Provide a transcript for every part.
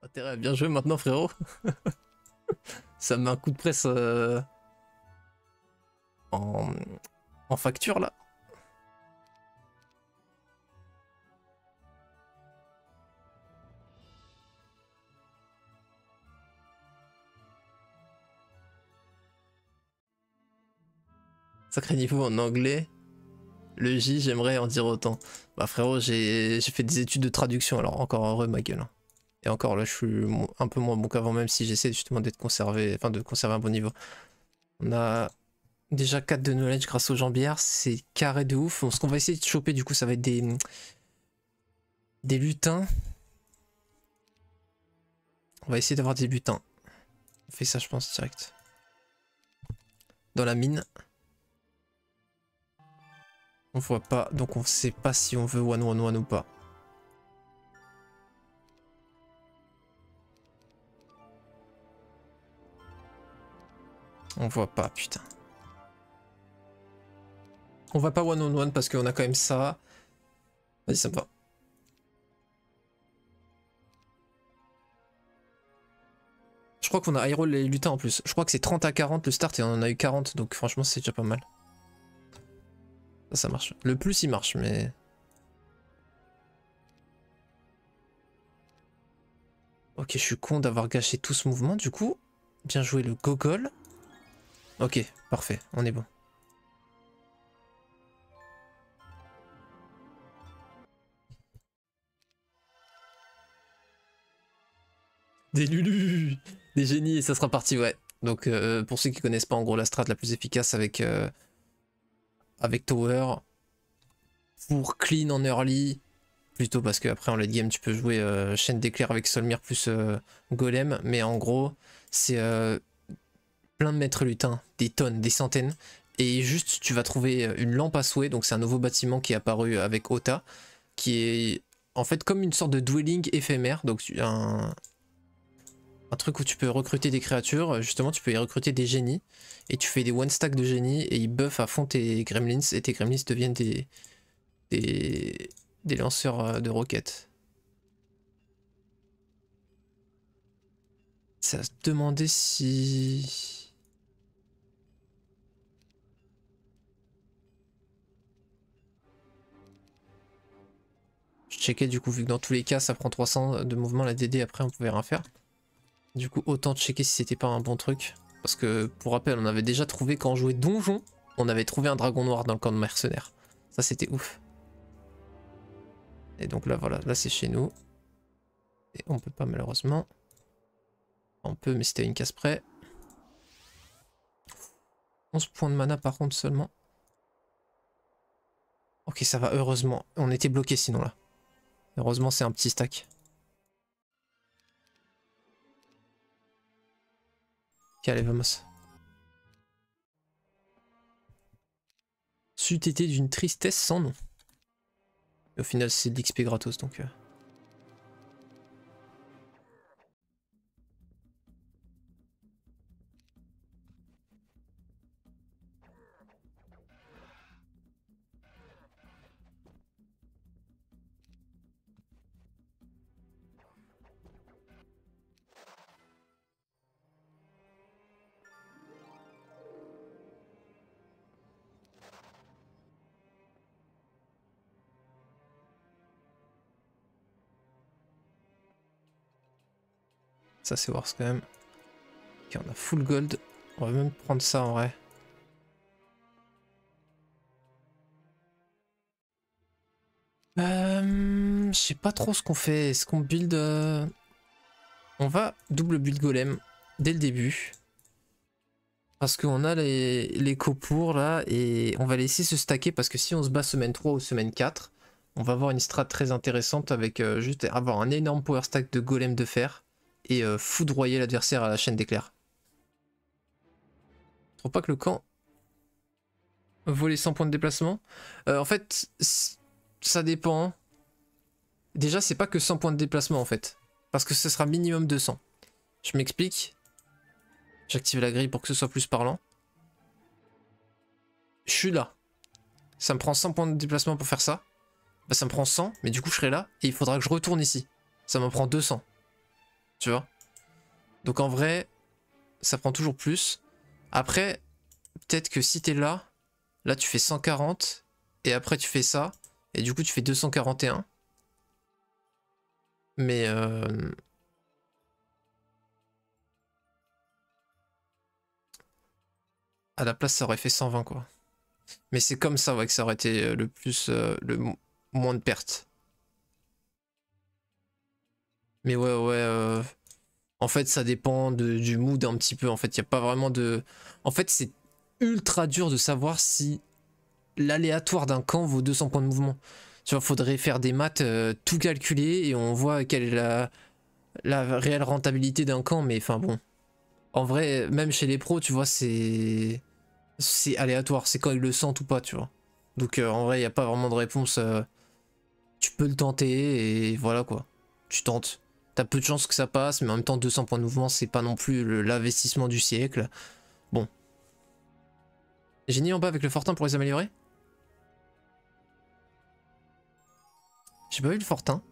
Intérêt à bien jouer maintenant, frérot. Ça me met un coup de presse en... en facture là. Sacré niveau en anglais. Le J, j'aimerais en dire autant. Bah frérot, j'ai fait des études de traduction, alors encore heureux ma gueule. Et encore là, je suis un peu moins bon qu'avant, même si j'essaie justement d'être conservé, enfin de conserver un bon niveau. On a déjà 4 de knowledge grâce aux jambières, c'est carré de ouf. Ce qu'on va essayer de choper du coup, ça va être des lutins. On va essayer d'avoir des lutins. On fait ça je pense direct. Dans la mine. On voit pas, donc on sait pas si on veut one ou pas. On voit pas, putain. On va pas one parce qu'on a quand même ça. Vas-y, ça me va. Je crois qu'on a high roll les lutins en plus. Je crois que c'est 30 à 40 le start et on en a eu 40, donc franchement c'est déjà pas mal. Ça marche. Le plus il marche, mais... Ok, je suis con d'avoir gâché tout ce mouvement du coup. Bien joué le gogol. Ok, parfait, on est bon. Des lulus, des génies et ça sera parti, ouais. Donc pour ceux qui connaissent pas en gros la strat la plus efficace avec Tower, pour clean en early, plutôt parce qu'après en late game tu peux jouer chaîne d'éclair avec Solmir plus Golem, mais en gros c'est plein de maîtres lutins, des tonnes, des centaines, et juste tu vas trouver une lampe à souhait, donc c'est un nouveau bâtiment qui est apparu avec Ota, qui est en fait comme une sorte de dwelling éphémère, donc un truc où tu peux recruter des créatures, justement tu peux y recruter des génies, et tu fais des one stack de génies, et ils buffent à fond tes gremlins, et tes gremlins deviennent des lanceurs de roquettes. Ça se demandait si... Je checkais du coup, vu que dans tous les cas ça prend 300 de mouvement, la DD après on pouvait rien faire. Du coup autant checker si c'était pas un bon truc. Parce que pour rappel on avait déjà trouvé quand on jouait donjon, on avait trouvé un dragon noir dans le camp de mercenaires. Ça c'était ouf. Et donc là voilà, là c'est chez nous. Et on peut pas malheureusement. On peut mais c'était une case près. 11 points de mana par contre seulement. Ok ça va heureusement. On était bloqué sinon là. Heureusement c'est un petit stack. Ok allez vamos. C'eût été d'une tristesse sans nom. Et au final c'est de l'XP gratos donc... Ça c'est worse quand même. Ok on a full gold. On va même prendre ça en vrai. Je sais pas trop ce qu'on fait. Est-ce qu'on build... On va double build golem dès le début. Parce qu'on a les copours là et on va laisser se stacker parce que si on se bat semaine 3 ou semaine 4, on va avoir une strat très intéressante avec juste avoir un énorme power stack de golem de fer et foudroyer l'adversaire à la chaîne d'éclair. Je trouve pas que le camp voler 100 points de déplacement. En fait, ça dépend. Déjà, c'est pas que 100 points de déplacement en fait. Parce que ce sera minimum 200. Je m'explique. J'active la grille pour que ce soit plus parlant. Je suis là. Ça me prend 100 points de déplacement pour faire ça. Bah ça me prend 100, mais du coup je serai là et il faudra que je retourne ici. Ça m'en prend 200. tu vois. Donc en vrai, ça prend toujours plus. Après, peut-être que si t'es là, là tu fais 140, et après tu fais ça, et du coup tu fais 241. Mais à la place ça aurait fait 120 quoi. Mais c'est comme ça ouais que ça aurait été le plus moins de pertes. Mais ouais en fait ça dépend du mood un petit peu. En fait il n'y a pas vraiment de... En fait c'est ultra dur de savoir si l'aléatoire d'un camp vaut 200 points de mouvement. Tu vois, faudrait faire des maths, tout calculer et on voit quelle est la réelle rentabilité d'un camp. Mais enfin bon, en vrai, même chez les pros, tu vois, c'est aléatoire. C'est quand ils le sentent ou pas, tu vois. Donc en vrai, il n'y a pas vraiment de réponse. Tu peux le tenter et voilà quoi. Tu tentes. T'as peu de chances que ça passe, mais en même temps, 200 points de mouvement, c'est pas non plus l'investissement du siècle. Bon. Génie en bas avec le fortin pour les améliorer. J'ai pas vu le fortin.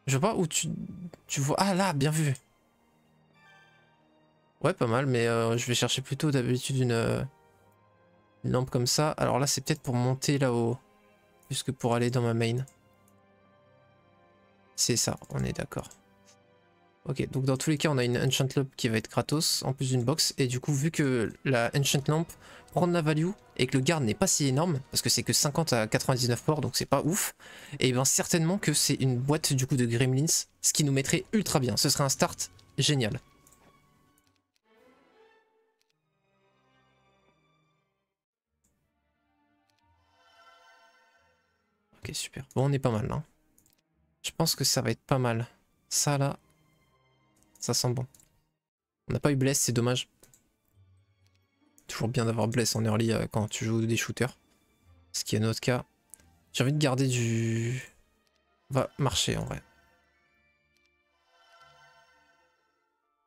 Je vois pas où tu vois. Ah là, bien vu. Ouais, pas mal, mais je vais chercher plutôt d'habitude une lampe comme ça. Alors là, c'est peut-être pour monter là-haut, plus que pour aller dans ma main. C'est ça, on est d'accord. Ok, donc dans tous les cas, on a une Enchant Lamp qui va être gratos, en plus d'une box. Et du coup, vu que la Enchant Lamp prend de la value et que le garde n'est pas si énorme, parce que c'est que 50 à 99 ports, donc c'est pas ouf, et bien certainement que c'est une boîte du coup de Gremlins, ce qui nous mettrait ultra bien. Ce serait un start génial. Ok, super. Bon, on est pas mal là. Je pense que ça va être pas mal. Ça là, ça sent bon. On n'a pas eu Bless, c'est dommage. Toujours bien d'avoir Bless en early quand tu joues des shooters. Ce qui est notre cas. J'ai envie de garder du... On va marcher en vrai.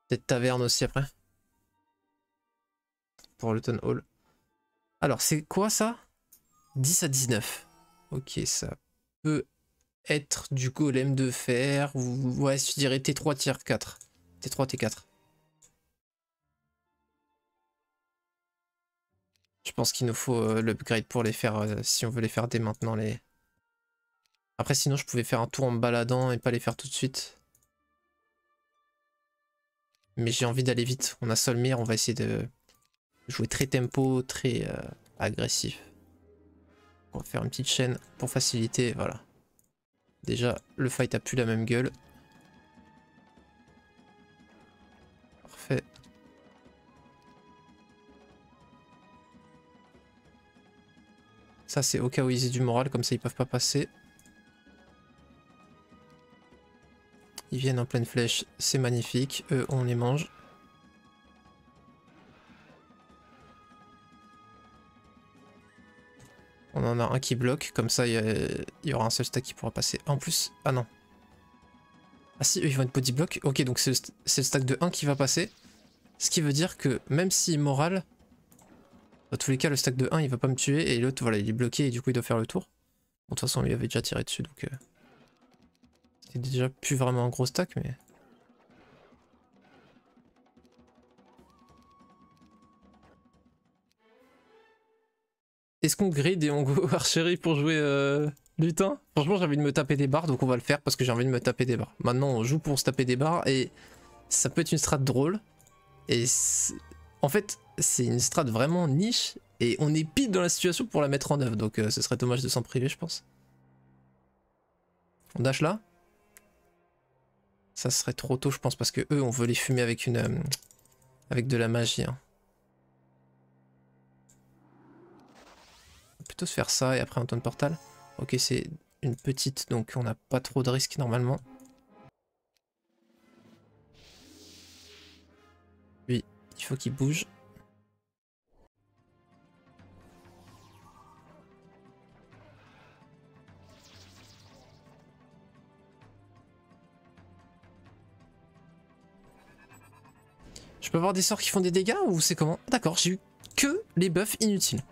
Peut-être taverne aussi après. Pour le Town Hall. Alors c'est quoi ça? 10 à 19. Ok, ça peut être du golem de fer. Ou ouais, je dirais T3 tier 4. T3, T4. Je pense qu'il nous faut l'upgrade pour les faire, si on veut les faire dès maintenant. Après sinon je pouvais faire un tour en me baladant et pas les faire tout de suite. Mais j'ai envie d'aller vite. On a Solmir, on va essayer de jouer très tempo, très agressif. On va faire une petite chaîne pour faciliter, voilà. Déjà, le fight a plus la même gueule. Parfait. Ça c'est au cas où ils aient du moral, comme ça ils peuvent pas passer. Ils viennent en pleine flèche, c'est magnifique. Eux, on les mange. On en a un qui bloque, comme ça il y aura un seul stack qui pourra passer. En plus, ah non. Ah si, eux ils vont être body block. Ok, donc c'est le stack de 1 qui va passer. Ce qui veut dire que même si moral, dans tous les cas le stack de 1 il va pas me tuer et l'autre voilà il est bloqué et du coup il doit faire le tour. Bon, de toute façon on lui avait déjà tiré dessus donc c'est déjà plus vraiment un gros stack mais... Est-ce qu'on grade et on go archery pour jouer lutin? Franchement j'ai envie de me taper des barres donc on va le faire parce que j'ai envie de me taper des barres. Maintenant on joue pour se taper des barres et ça peut être une strat drôle. Et en fait c'est une strat vraiment niche et on est pile dans la situation pour la mettre en œuvre donc ce serait dommage de s'en priver je pense. On dash là? Ça serait trop tôt je pense parce que eux on veut les fumer avec une avec de la magie. Hein. Plutôt se faire ça et après un ton de portal. Ok c'est une petite donc on n'a pas trop de risques normalement. Lui il faut qu'il bouge. Je peux avoir des sorts qui font des dégâts ou c'est comment? D'accord, j'ai eu que les buffs inutiles.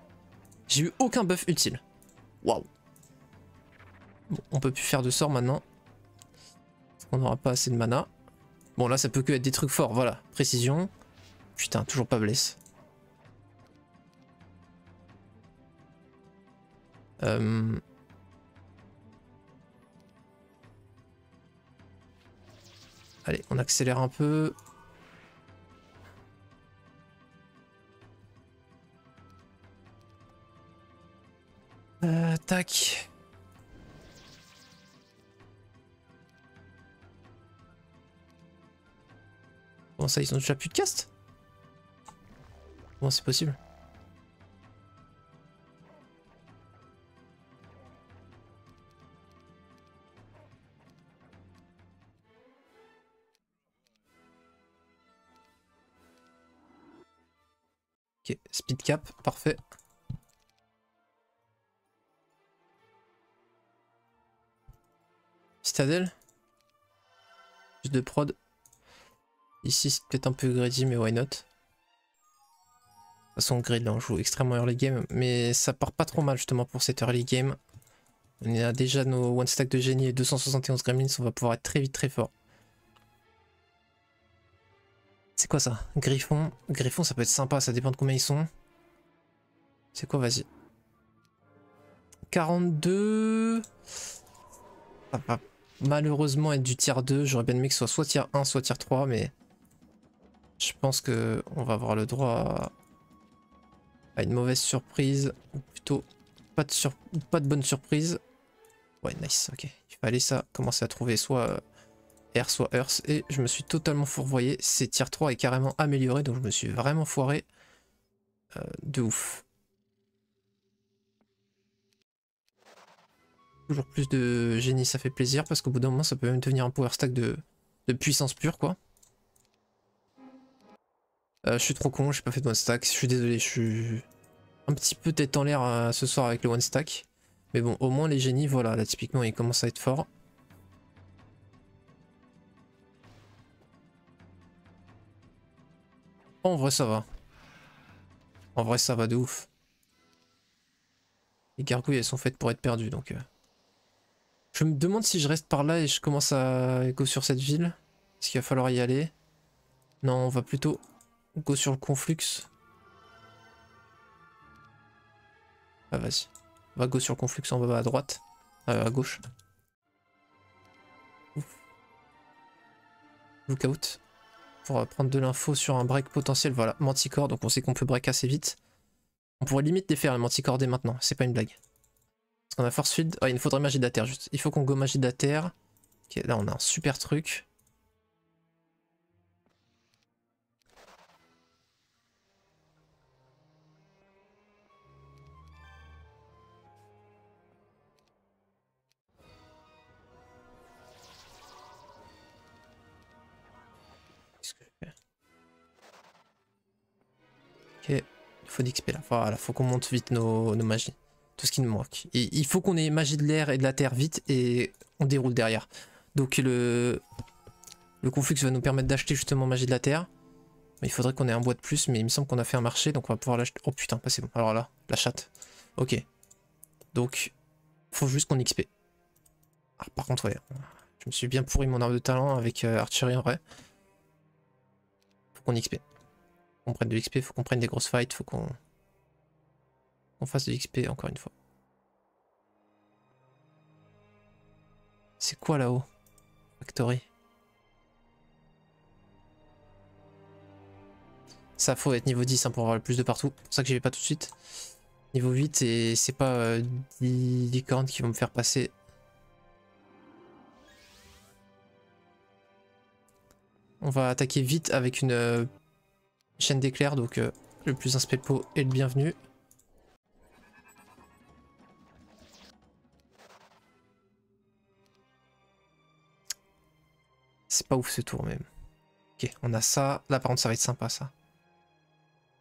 J'ai eu aucun buff utile. Waouh. Bon, on peut plus faire de sorts maintenant. qu'on n'aura pas assez de mana. Bon là ça peut que être des trucs forts, voilà. Précision. Putain, toujours pas blesse. Allez, on accélère un peu. Tac. Comment ça, ils ont déjà plus de cast? Comment c'est possible? Ok, speed cap, parfait. Citadelle. Juste de prod. Ici c'est peut-être un peu greedy mais why not. De toute façon grid là on joue extrêmement early game. Mais ça part pas trop mal justement pour cette early game. On a déjà nos one stack de génie et 271 gremlins, on va pouvoir être très vite très fort. C'est quoi ça? Griffon. Griffon ça peut être sympa, ça dépend de combien ils sont. C'est quoi, vas-y. 42. Ça va malheureusement être du tier 2. J'aurais bien aimé que ce soit tier 1, soit tier 3, mais je pense que on va avoir le droit à une mauvaise surprise. Ou plutôt pas de bonne surprise. Ouais, nice, ok. Il fallait ça, commencer à trouver soit Air, soit Earth. Et je me suis totalement fourvoyé. C'est tier 3 est carrément amélioré, donc je me suis vraiment foiré. De ouf. Toujours plus de génie, ça fait plaisir, parce qu'au bout d'un moment, ça peut même devenir un power stack de puissance pure, quoi. Je suis trop con, j'ai pas fait de one stack, je suis désolé, je suis un petit peu tête en l'air ce soir avec le one stack. Mais bon, au moins les génies, voilà, là typiquement, ils commencent à être forts. En vrai, ça va. En vrai, ça va de ouf. Les gargouilles, elles sont faites pour être perdues, donc... Je me demande si je reste par là et je commence à go sur cette ville. Est-ce qu'il va falloir y aller? Non, on va plutôt go sur le conflux. Ah vas-y. On va go sur le conflux en bas à droite. À gauche. Ouf. Lookout. Pour prendre de l'info sur un break potentiel. Voilà, Manticore. Donc on sait qu'on peut break assez vite. On pourrait limite les faire, les Manticore dès maintenant. C'est pas une blague. Parce qu'on a Force Field. Ah, il nous faudrait Magie de la Terre juste. Il faut qu'on go Magie de la Terre. Ok, là on a un super truc. Qu'est-ce que je fais? Ok, il faut d'XP là. Voilà, faut qu'on monte vite nos magies. Tout ce qui nous manque. Et il faut qu'on ait magie de l'air et de la terre vite et on déroule derrière. Donc le conflux va nous permettre d'acheter justement magie de la terre. Mais il faudrait qu'on ait un bois de plus, mais il me semble qu'on a fait un marché, donc on va pouvoir l'acheter. Oh putain, bah c'est bon. Alors là, la chatte. Ok. Donc, faut juste qu'on XP. Ah, par contre, ouais. Je me suis bien pourri mon arbre de talent avec archery en vrai. Faut qu'on XP. Faut qu'on prenne de l'XP, faut qu'on prenne des grosses fights, faut qu'on fasse de l'XP encore une fois. C'est quoi là-haut? Factory. Ça faut être niveau 10 hein, pour avoir le plus de partout. C'est pour ça que j'y vais pas tout de suite. Niveau 8 et c'est pas 10 licornes qui vont me faire passer. On va attaquer vite avec une chaîne d'éclairs, donc le plus un spellpo est le bienvenu. C'est pas ouf ce tour même. Ok, on a ça. Là par contre ça va être sympa ça.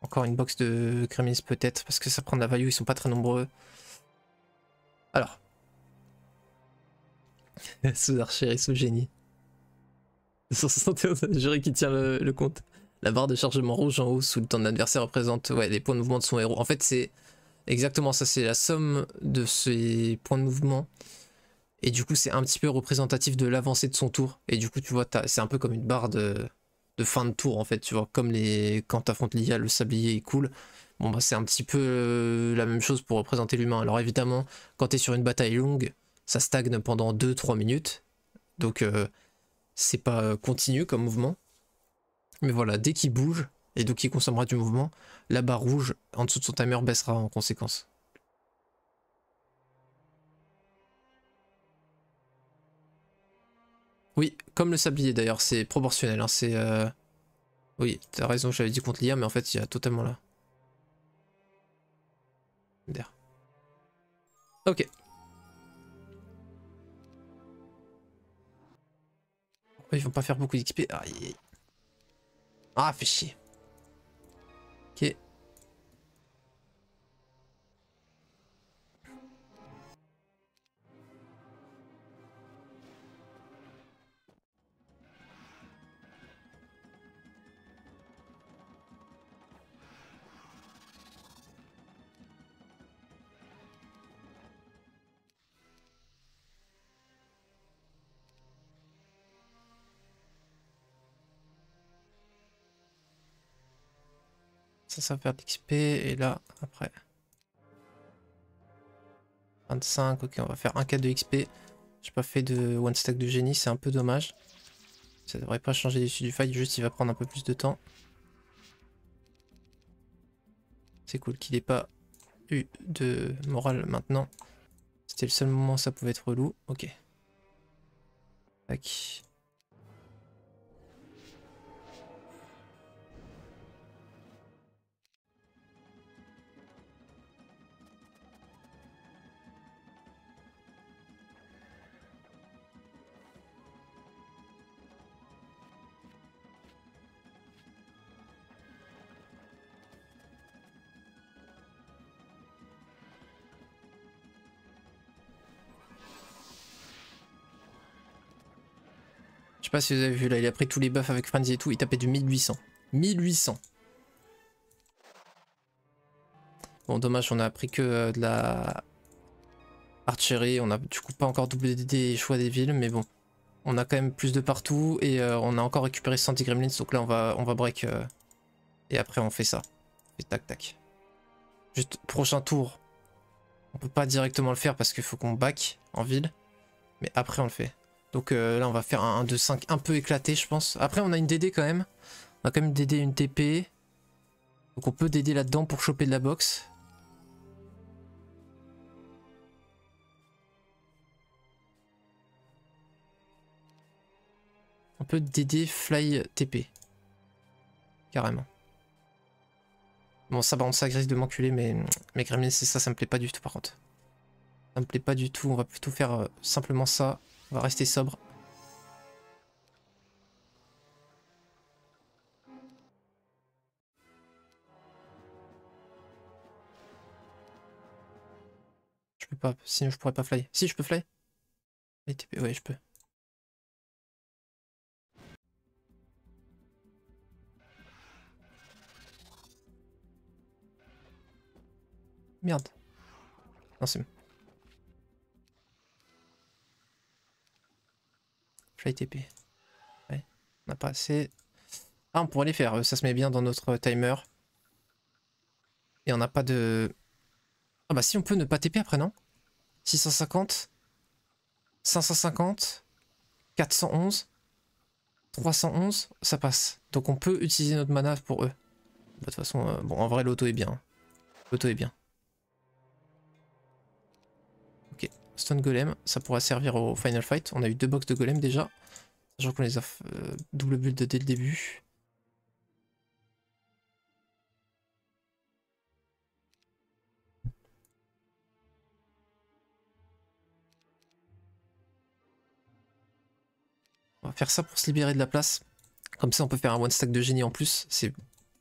Encore une box de Gremlins peut-être, parce que ça prend de la value, ils sont pas très nombreux. Alors. Sous archer et sous génie. 271, juré qui tient le compte. La barre de chargement rouge en haut sous le temps de l'adversaire représente les points de mouvement de son héros. En fait c'est exactement ça, c'est la somme de ces points de mouvement Et du coup, c'est un petit peu représentatif de l'avancée de son tour. Et du coup, tu vois, c'est un peu comme une barre de fin de tour, en fait. Tu vois, comme quand t'affrontes l'IA, le sablier est cool. Bon, bah, c'est un petit peu la même chose pour représenter l'humain. Alors évidemment, quand t'es sur une bataille longue, ça stagne pendant 2-3 minutes. Donc, c'est pas continu comme mouvement. Mais voilà, dès qu'il bouge, et donc il consommera du mouvement, la barre rouge en dessous de son timer baissera en conséquence. Oui, comme le sablier d'ailleurs, c'est proportionnel. Hein, c'est oui, t'as raison, j'avais dit contre l'IA, mais en fait, il y a totalement là. D'air. Ok. Ils vont pas faire beaucoup d'XP. Ah, fait chier. Ok. Ça va faire de l'XP. Et là, après. 25. Ok, on va faire un k de XP. J'ai pas fait de one stack de génie, c'est un peu dommage. Ça devrait pas changer l'issue du fight, juste il va prendre un peu plus de temps. C'est cool qu'il ait pas eu de morale maintenant. C'était le seul moment où ça pouvait être relou. Ok. Tac. Je sais pas si vous avez vu là, il a pris tous les buffs avec Frenzy et tout, il tapait du 1800. 1800. Bon, dommage, on a pris que de la archery, on a du coup pas encore doublé des choix des villes, mais bon. On a quand même plus de partout et on a encore récupéré 110 gremlins, donc là on va break et après on fait ça. Et tac tac. Juste prochain tour, on peut pas directement le faire parce qu'il faut qu'on back en ville, mais après on le fait. Donc là on va faire un 2-5 un peu éclaté je pense. Après on a une DD quand même, on a quand même une DD, une TP, donc on peut DD là-dedans pour choper de la box. On peut DD fly TP, carrément. Bon ça par contre ça risque de m'enculer, mais mes gremlins c'est ça, ça me plaît pas du tout par contre. Ça me plaît pas du tout, on va plutôt faire simplement ça. On va rester sobre. Je peux pas, sinon je pourrais pas fly. Si je peux fly. Ouais, je peux. Merde. Non, c'est bon. Fly TP. Ouais, on n'a pas assez. Ah, on pourrait les faire, ça se met bien dans notre timer. Et on n'a pas de... Ah bah si, on peut ne pas TP après, non? 650, 550, 411, 311, ça passe. Donc on peut utiliser notre mana pour eux. Bah, de toute façon, bon, en vrai, l'auto est bien. L'auto est bien. Ok, Stone Golem, ça pourra servir au Final Fight. On a eu 2 box de Golem déjà. Sachant qu'on les a double build dès le début. On va faire ça pour se libérer de la place. Comme ça, on peut faire un one stack de génie en plus. C'est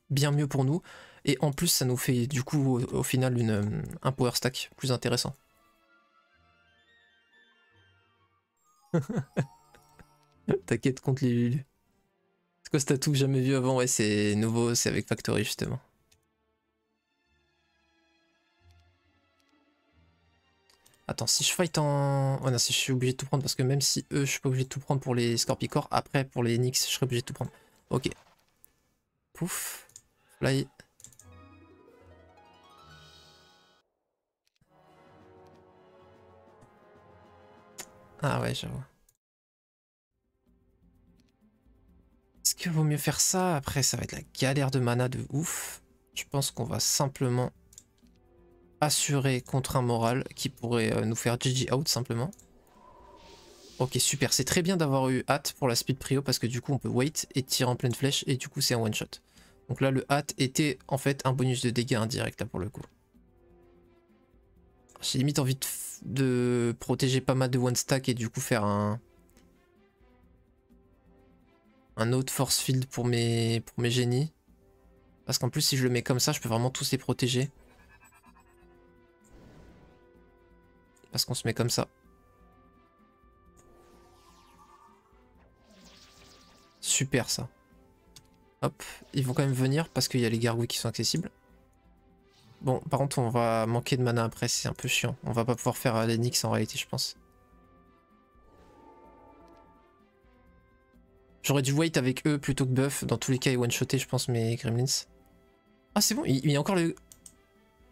bien mieux pour nous. Et en plus, ça nous fait du coup au final un power stack plus intéressant. T'inquiète contre les Lulu. C'est quoi ce tatou que jamais vu avant? Ouais, c'est nouveau, c'est avec Factory justement. Attends. attends, si je fight en... Oh non, si je suis obligé de tout prendre, parce que même si eux, je suis pas obligé de tout prendre pour les Scorpicors, après, pour les Nyx, je serais obligé de tout prendre. Ok. Pouf. Fly. Ah ouais, j'avoue. Est-ce qu'il vaut mieux faire ça? Après, ça va être la galère de mana de ouf. Je pense qu'on va simplement assurer contre un moral qui pourrait nous faire GG out simplement. Ok, super. C'est très bien d'avoir eu hâte pour la speed prio parce que du coup, on peut wait et tirer en pleine flèche et du coup, c'est un one shot. Donc là, le hâte était en fait un bonus de dégâts indirect là pour le coup. J'ai limite envie de protéger pas mal de one stack et du coup faire un autre force field pour mes génies. Parce qu'en plus si je le mets comme ça, je peux vraiment tous les protéger. Parce qu'on se met comme ça. Super ça. Hop, ils vont quand même venir parce qu'il y a les gargouilles qui sont accessibles. Bon, par contre on va manquer de mana après, c'est un peu chiant. On va pas pouvoir faire les Nyx en réalité je pense. J'aurais dû wait avec eux plutôt que buff. Dans tous les cas, ils one-shotter, je pense, mes Gremlins. Ah, c'est bon, il y a encore le...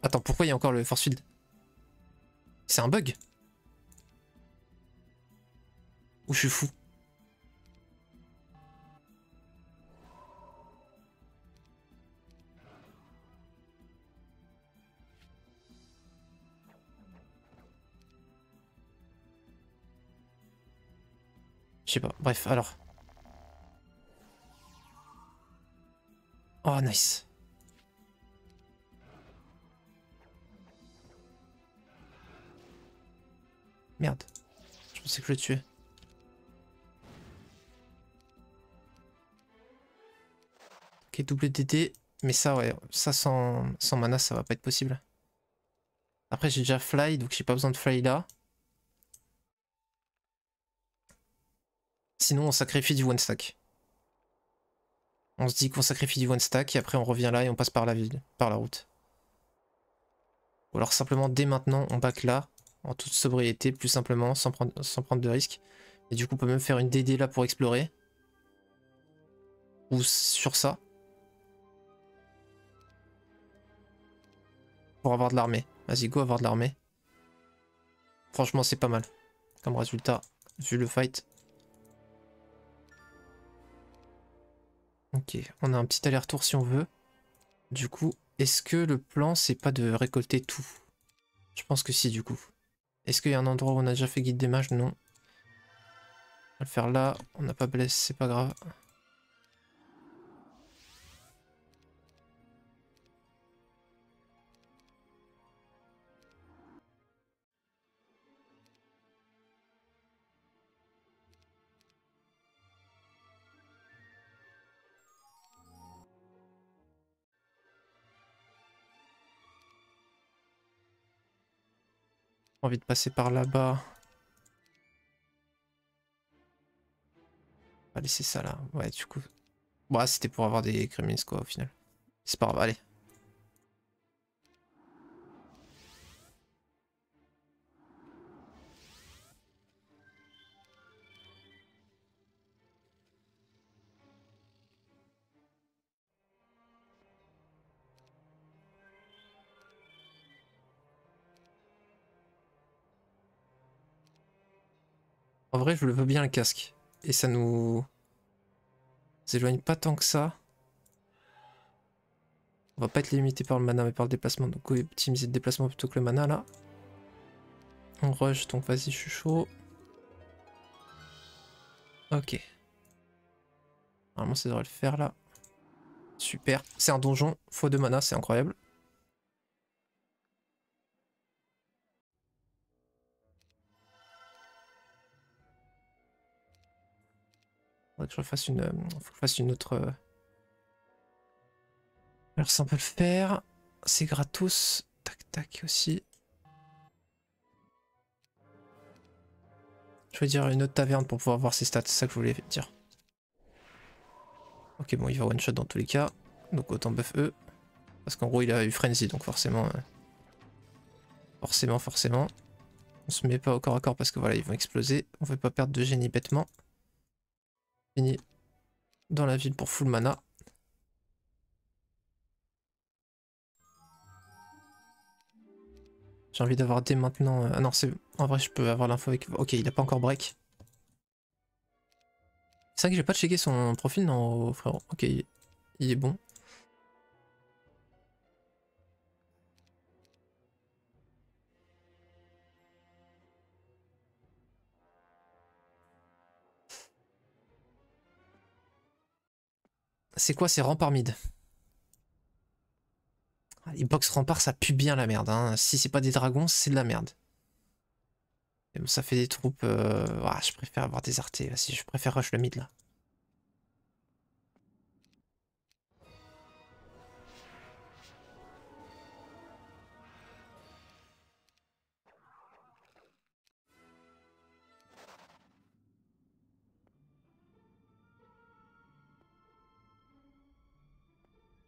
Attends, pourquoi il y a encore le force field? C'est un bug? Ou je suis fou? Je sais pas. Bref, alors. Oh, nice. Merde. Je pensais que je le tuais. Ok, double DD. Mais ça, ouais, ça sans mana, ça va pas être possible. Après, j'ai déjà fly, donc j'ai pas besoin de fly là. Sinon, on sacrifie du one stack. On se dit qu'on sacrifie du one stack et après on revient là et on passe par la ville, par la route. Ou alors simplement dès maintenant on back là, en toute sobriété, plus simplement, sans prendre de risques. Et du coup on peut même faire une DD là pour explorer. Ou sur ça. Pour avoir de l'armée. Vas-y, go avoir de l'armée. Franchement c'est pas mal. Comme résultat, vu le fight. Ok, on a un petit aller-retour si on veut. Du coup, est-ce que le plan c'est pas de récolter tout? Je pense que si du coup. Est-ce qu'il y a un endroit où on a déjà fait guide des mages? Non. On va le faire là, on n'a pas blessé, c'est pas grave. Envie de passer par là-bas. On va laisser ça là. Ouais, du coup. Bon, c'était pour avoir des gremlins quoi au final. C'est pas grave, allez. En vrai, je le veux bien le casque. Et ça nous éloigne pas tant que ça. On va pas être limité par le mana mais par le déplacement. Donc go optimiser le déplacement plutôt que le mana là. On rush, donc vas-y, je suis chaud. Ok. Normalement ça devrait le faire là. Super. C'est un donjon, x2 mana, c'est incroyable. Faudrait que je fasse une. Faut que je fasse une autre. Alors ça on peut le faire. C'est gratos. Tac tac aussi. Je vais dire une autre taverne pour pouvoir voir ses stats, c'est ça que je voulais dire. Ok, bon, il va one shot dans tous les cas. Donc autant buff eux. Parce qu'en gros, il a eu Frenzy, donc forcément. Forcément. On se met pas au corps à corps parce que voilà, ils vont exploser. On veut pas perdre de génie bêtement. Fini dans la ville pour full mana. J'ai envie d'avoir dès maintenant... Ah non, c'est... En vrai, je peux avoir l'info avec... Ok, il a pas encore break. C'est vrai que j'ai pas checké son profil, non, frérot. Ok, il est bon. C'est quoi ces remparts mid? Les box remparts, ça pue bien la merde. Hein. Si c'est pas des dragons, c'est de la merde. Et bon, ça fait des troupes... Ah, je préfère avoir des artés. Si je préfère rush le mid là.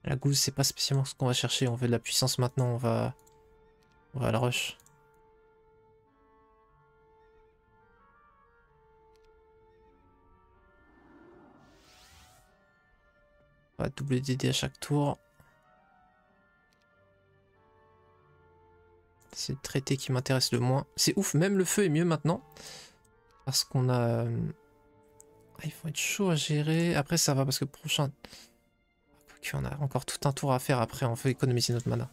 La gousse, c'est pas spécialement ce qu'on va chercher. On veut de la puissance maintenant. On va la rush. On va doubler DD à chaque tour. C'est le traité qui m'intéresse le moins. C'est ouf, même le feu est mieux maintenant. Parce qu'on a... Ah, ils vont être chauds à gérer. Après ça va parce que prochain... Ok, on a encore tout un tour à faire après. On veut économiser notre mana.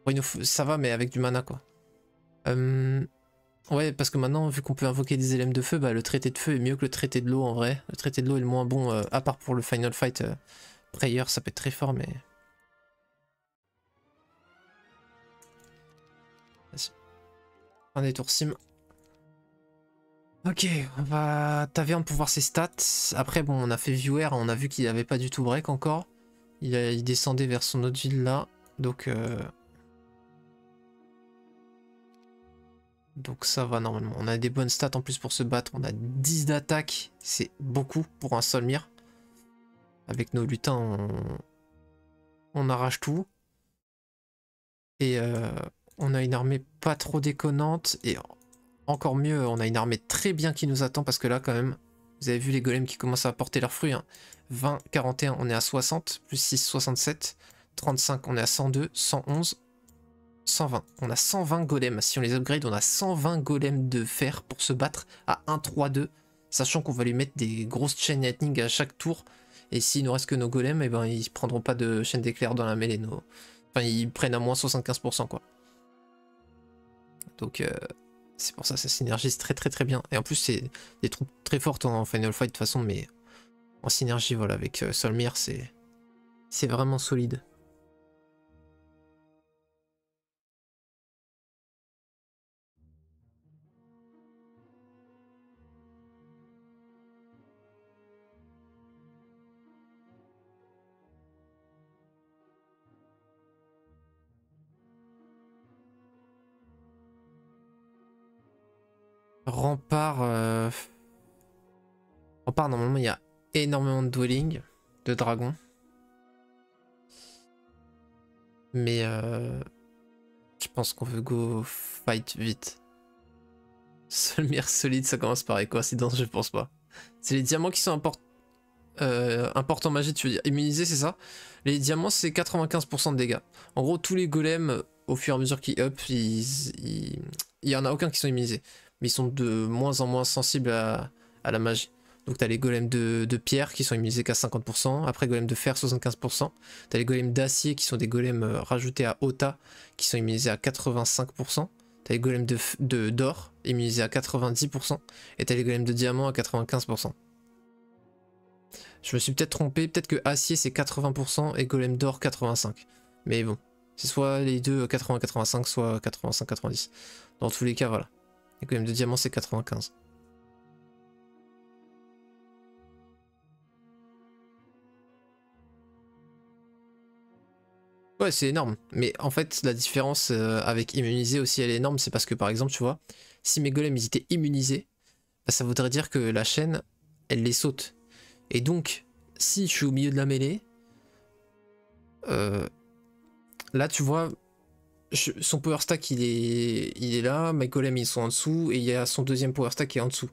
Bon, ça va mais avec du mana quoi. Ouais, parce que maintenant, vu qu'on peut invoquer des éléments de feu, bah, le traité de feu est mieux que le traité de l'eau en vrai. Le traité de l'eau est le moins bon, à part pour le final fight. Prayer, ça peut être très fort, mais... Vas-y. Un détour sim. Ok, on va Taverne pour voir ses stats. Après, bon, on a fait viewer, on a vu qu'il n'avait pas du tout break encore. Il descendait vers son autre ville là. Donc ça va normalement. On a des bonnes stats en plus pour se battre. On a 10 d'attaque. C'est beaucoup pour un Solmir. Avec nos lutins, on arrache tout. Et on a une armée pas trop déconnante. Et encore mieux, on a une armée très bien qui nous attend. Parce que là quand même, vous avez vu les golems qui commencent à porter leurs fruits. Hein. 20, 41, on est à 60. Plus 6, 67. 35, on est à 102. 111. 120. On a 120 golems. Si on les upgrade, on a 120 golems de fer pour se battre à 1, 3, 2. Sachant qu'on va lui mettre des grosses chaînes lightning à chaque tour. Et s'il nous reste que nos golems, eh ben, ils prendront pas de chaîne d'éclair dans la mêlée. Enfin, ils prennent à moins 75% quoi. Donc c'est pour ça ça synergise très très très bien. Et en plus c'est des troupes très fortes en Final Fight de toute façon. Mais en synergie voilà avec Solmir c'est vraiment solide. Rempart, Rempart, normalement, il y a énormément de dwelling, de dragons. Mais je pense qu'on veut go fight vite. Solmir solide, ça commence par coïncidence, je pense pas. C'est les diamants qui sont importants magie, tu veux dire. Immunisés, c'est ça? Les diamants, c'est 95% de dégâts. En gros, tous les golems, au fur et à mesure qu'ils up, il y en a aucun qui sont immunisés. Mais ils sont de moins en moins sensibles à la magie. Donc t'as les golems de pierre qui sont immunisés qu'à 50%. Après golems de fer 75%. T'as les golems d'acier qui sont des golems rajoutés à Ota qui sont immunisés à 85%. T'as les golems d'or immunisés à 90%. Et t'as les golems de diamant à 95%. Je me suis peut-être trompé, peut-être que acier c'est 80% et golem d'or 85%. Mais bon, c'est soit les deux 80-85, soit 85-90. Dans tous les cas, voilà. Et golem de diamant c'est 95. Ouais, c'est énorme. Mais en fait, la différence avec immunisé aussi, elle est énorme. C'est parce que, par exemple, tu vois, si mes golems ils étaient immunisés, bah, ça voudrait dire que la chaîne, elle les saute. Et donc, si je suis au milieu de la mêlée, là, tu vois, son power stack il est là, my golem ils sont en dessous, et il y a son deuxième power stack qui est en dessous.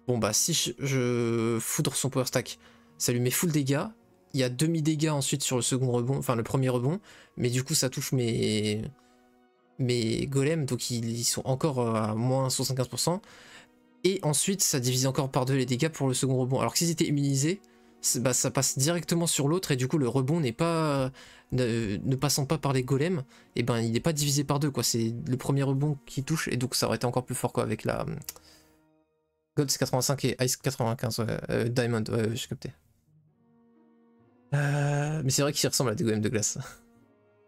Bon bah si je foudre son power stack, ça lui met full dégâts. Il y a demi-dégâts ensuite sur le second rebond, enfin le premier rebond, mais du coup ça touche mes golems, donc ils sont encore à moins 75%. Et ensuite ça divise encore par deux les dégâts pour le second rebond. Alors que s'ils étaient immunisés, bah, ça passe directement sur l'autre, et du coup le rebond n'est pas ne passant pas par les golems, et ben il n'est pas divisé par deux quoi. C'est le premier rebond qui touche, et donc ça aurait été encore plus fort quoi avec la Gold c'est 85 et Ice 95, ouais, Diamond, ouais, j'ai capté. Mais c'est vrai qu'il ressemble à des golems de glace.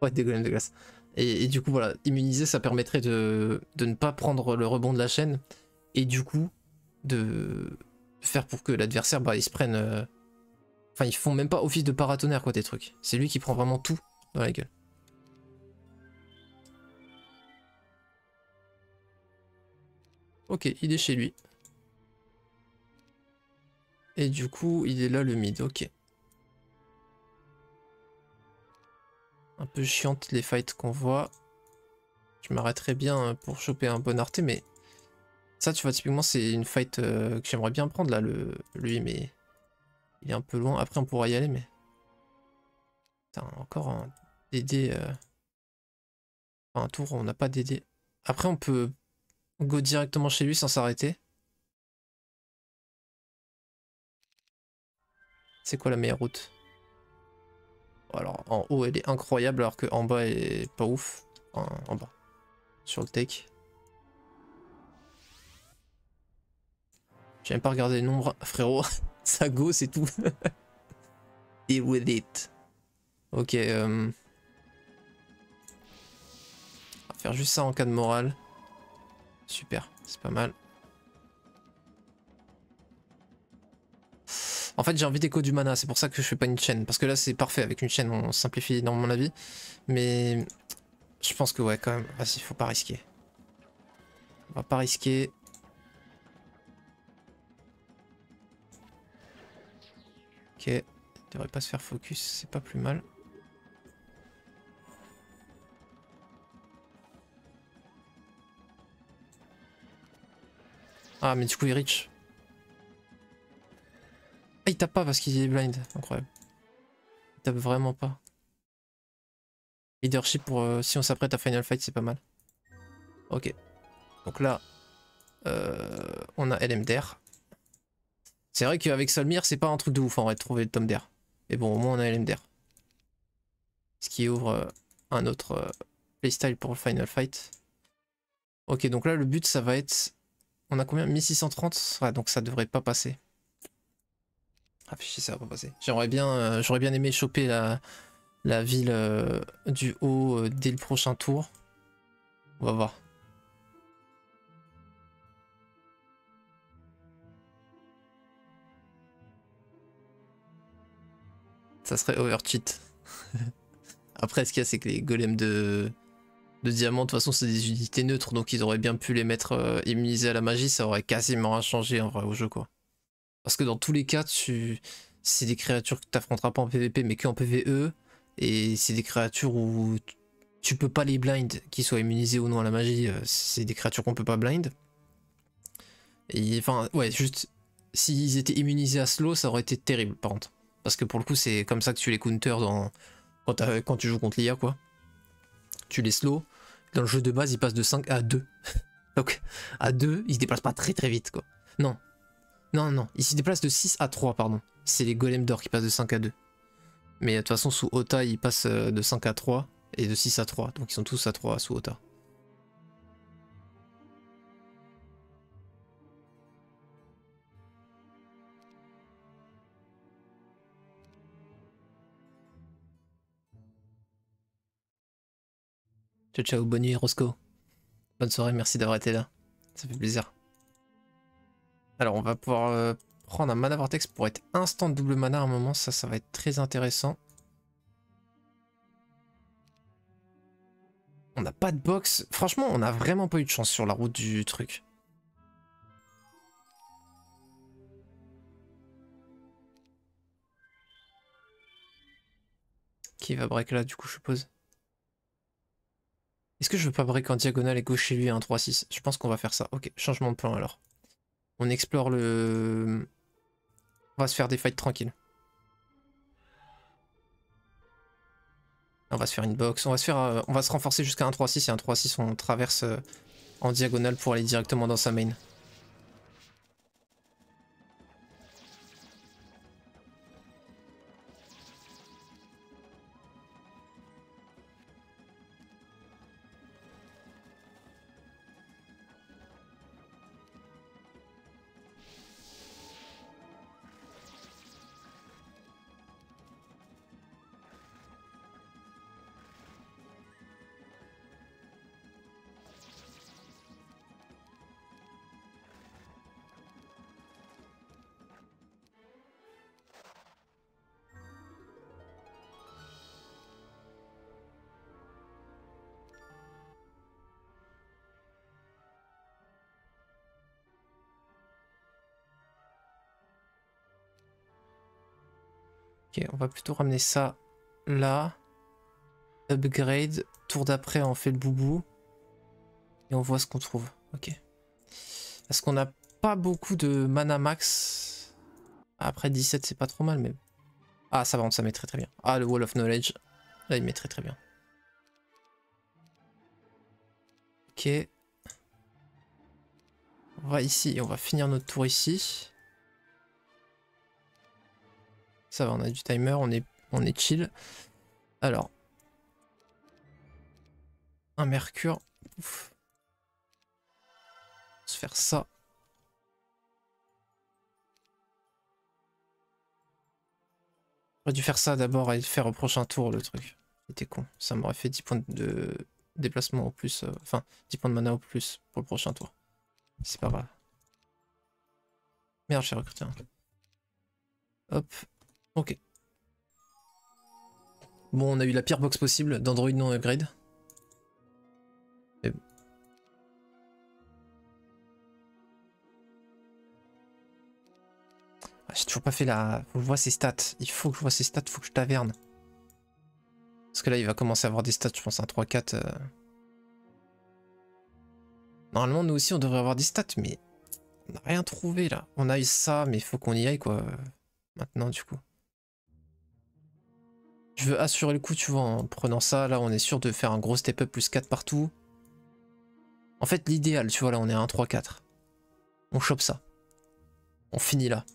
Ouais, des golems de glace. Et du coup voilà, immuniser ça permettrait de ne pas prendre le rebond de la chaîne, et du coup de faire pour que l'adversaire bah il se prenne enfin, ils font même pas office de paratonnerre, quoi, des trucs. C'est lui qui prend vraiment tout dans la gueule. Ok, il est chez lui. Et du coup, il est là, le mid, ok. Un peu chiante les fights qu'on voit. Je m'arrêterais bien pour choper un bon arté, mais... Ça, tu vois, typiquement, c'est une fight que j'aimerais bien prendre, là, lui, mais... Il est un peu loin. Après, on pourra y aller, mais... Putain, encore un DD... Enfin, un tour, on n'a pas DD. Après, on peut go directement chez lui sans s'arrêter. C'est quoi la meilleure route? Alors en haut elle est incroyable alors qu'en bas elle est pas ouf. En bas. Sur le take. J'ai même pas regardé les nombres, frérot. Ça go c'est tout. Deal with it. Ok. On va faire juste ça en cas de morale. Super, c'est pas mal. En fait j'ai envie d'écho du mana, c'est pour ça que je fais pas une chaîne. Parce que là c'est parfait, avec une chaîne on simplifie dans mon avis. Mais je pense que ouais quand même, vas-y faut pas risquer. On va pas risquer. Ok, il devrait pas se faire focus, c'est pas plus mal. Ah mais du coup il reach. Ah il tape pas parce qu'il est blind, incroyable. Il tape vraiment pas. Leadership pour si on s'apprête à Final Fight c'est pas mal. Ok, donc là on a LMDR. C'est vrai qu'avec Solmir c'est pas un truc de ouf en vrai de trouver le tome d'air. Mais bon au moins on a LMDR. Ce qui ouvre un autre playstyle pour le Final Fight. Ok donc là le but ça va être... On a combien? 1630. Ouais donc ça devrait pas passer. Ah fichier ça va pas passer. J'aurais bien aimé choper la ville du haut dès le prochain tour. On va voir. Ça serait overcheat. Après, ce qu'il y a, c'est que les golems de diamant, de toute façon, c'est des unités neutres, donc ils auraient bien pu les mettre immunisés à la magie, ça aurait quasiment rien changé en vrai au jeu, quoi. Parce que dans tous les cas, c'est des créatures que tu n'affronteras pas en PvP, mais qu'en PvE, et c'est des créatures où tu peux pas les blind, qu'ils soient immunisés ou non à la magie, c'est des créatures qu'on peut pas blind. Et enfin, ouais, juste, s'ils étaient immunisés à slow, ça aurait été terrible, par contre. Parce que pour le coup, c'est comme ça que tu les counter quand tu joues contre l'IA, quoi. Tu les slow. Dans le jeu de base, ils passent de 5 à 2. Donc, à 2, ils se déplacent pas très très vite, quoi. Non. Non, non. Ils se déplacent de 6 à 3, pardon. C'est les golems d'or qui passent de 5 à 2. Mais de toute façon, sous Ota, ils passent de 5 à 3 et de 6 à 3. Donc, ils sont tous à 3 sous Ota. Ciao, ciao, bonne nuit, Roscoe. Bonne soirée, merci d'avoir été là. Ça fait plaisir. Alors, on va pouvoir prendre un mana vortex pour être instant double mana à un moment. Ça va être très intéressant. On n'a pas de box. Franchement, on n'a vraiment pas eu de chance sur la route du truc. Qui va break là, du coup, je suppose. Est-ce que je veux pas break en diagonale et gauche chez lui à un 3-6? Je pense qu'on va faire ça. Ok, changement de plan alors. On explore le... On va se faire des fights tranquilles. On va se faire une box. On va se renforcer jusqu'à un 3-6 et un 3-6 on traverse en diagonale pour aller directement dans sa main. Ok, on va plutôt ramener ça là. Upgrade. Tour d'après, on fait le boubou. Et on voit ce qu'on trouve. Ok. Parce qu'on n'a pas beaucoup de mana max. Après 17, c'est pas trop mal, mais... Ah, ça va, ça met très très bien. Ah, le Wall of Knowledge. Là, il met très très bien. Ok. On va ici et on va finir notre tour ici. Ça va, on a du timer, on est chill. Alors. Un mercure. Ouf. Se faire ça. J'aurais dû faire ça d'abord et faire au prochain tour le truc. C'était con. Ça m'aurait fait 10 points de déplacement au plus. Enfin, 10 points de mana au plus pour le prochain tour. C'est pas grave. Merde, j'ai recruté un. Hop. Ok. Bon, on a eu la pire box possible d'Android non upgrade. Mais bon. Ah, j'ai toujours pas fait la... Faut que je vois ses stats. Il faut que je vois ses stats, faut que je taverne. Parce que là, il va commencer à avoir des stats, je pense, un 3-4. Normalement, nous aussi, on devrait avoir des stats, mais on n'a rien trouvé, là. On a eu ça, mais il faut qu'on y aille, quoi. Maintenant, du coup. Je veux assurer le coup, tu vois, en prenant ça. Là, on est sûr de faire un gros step up plus 4 partout. En fait, l'idéal, tu vois, là, on est à 1-3-4. On chope ça. On finit là.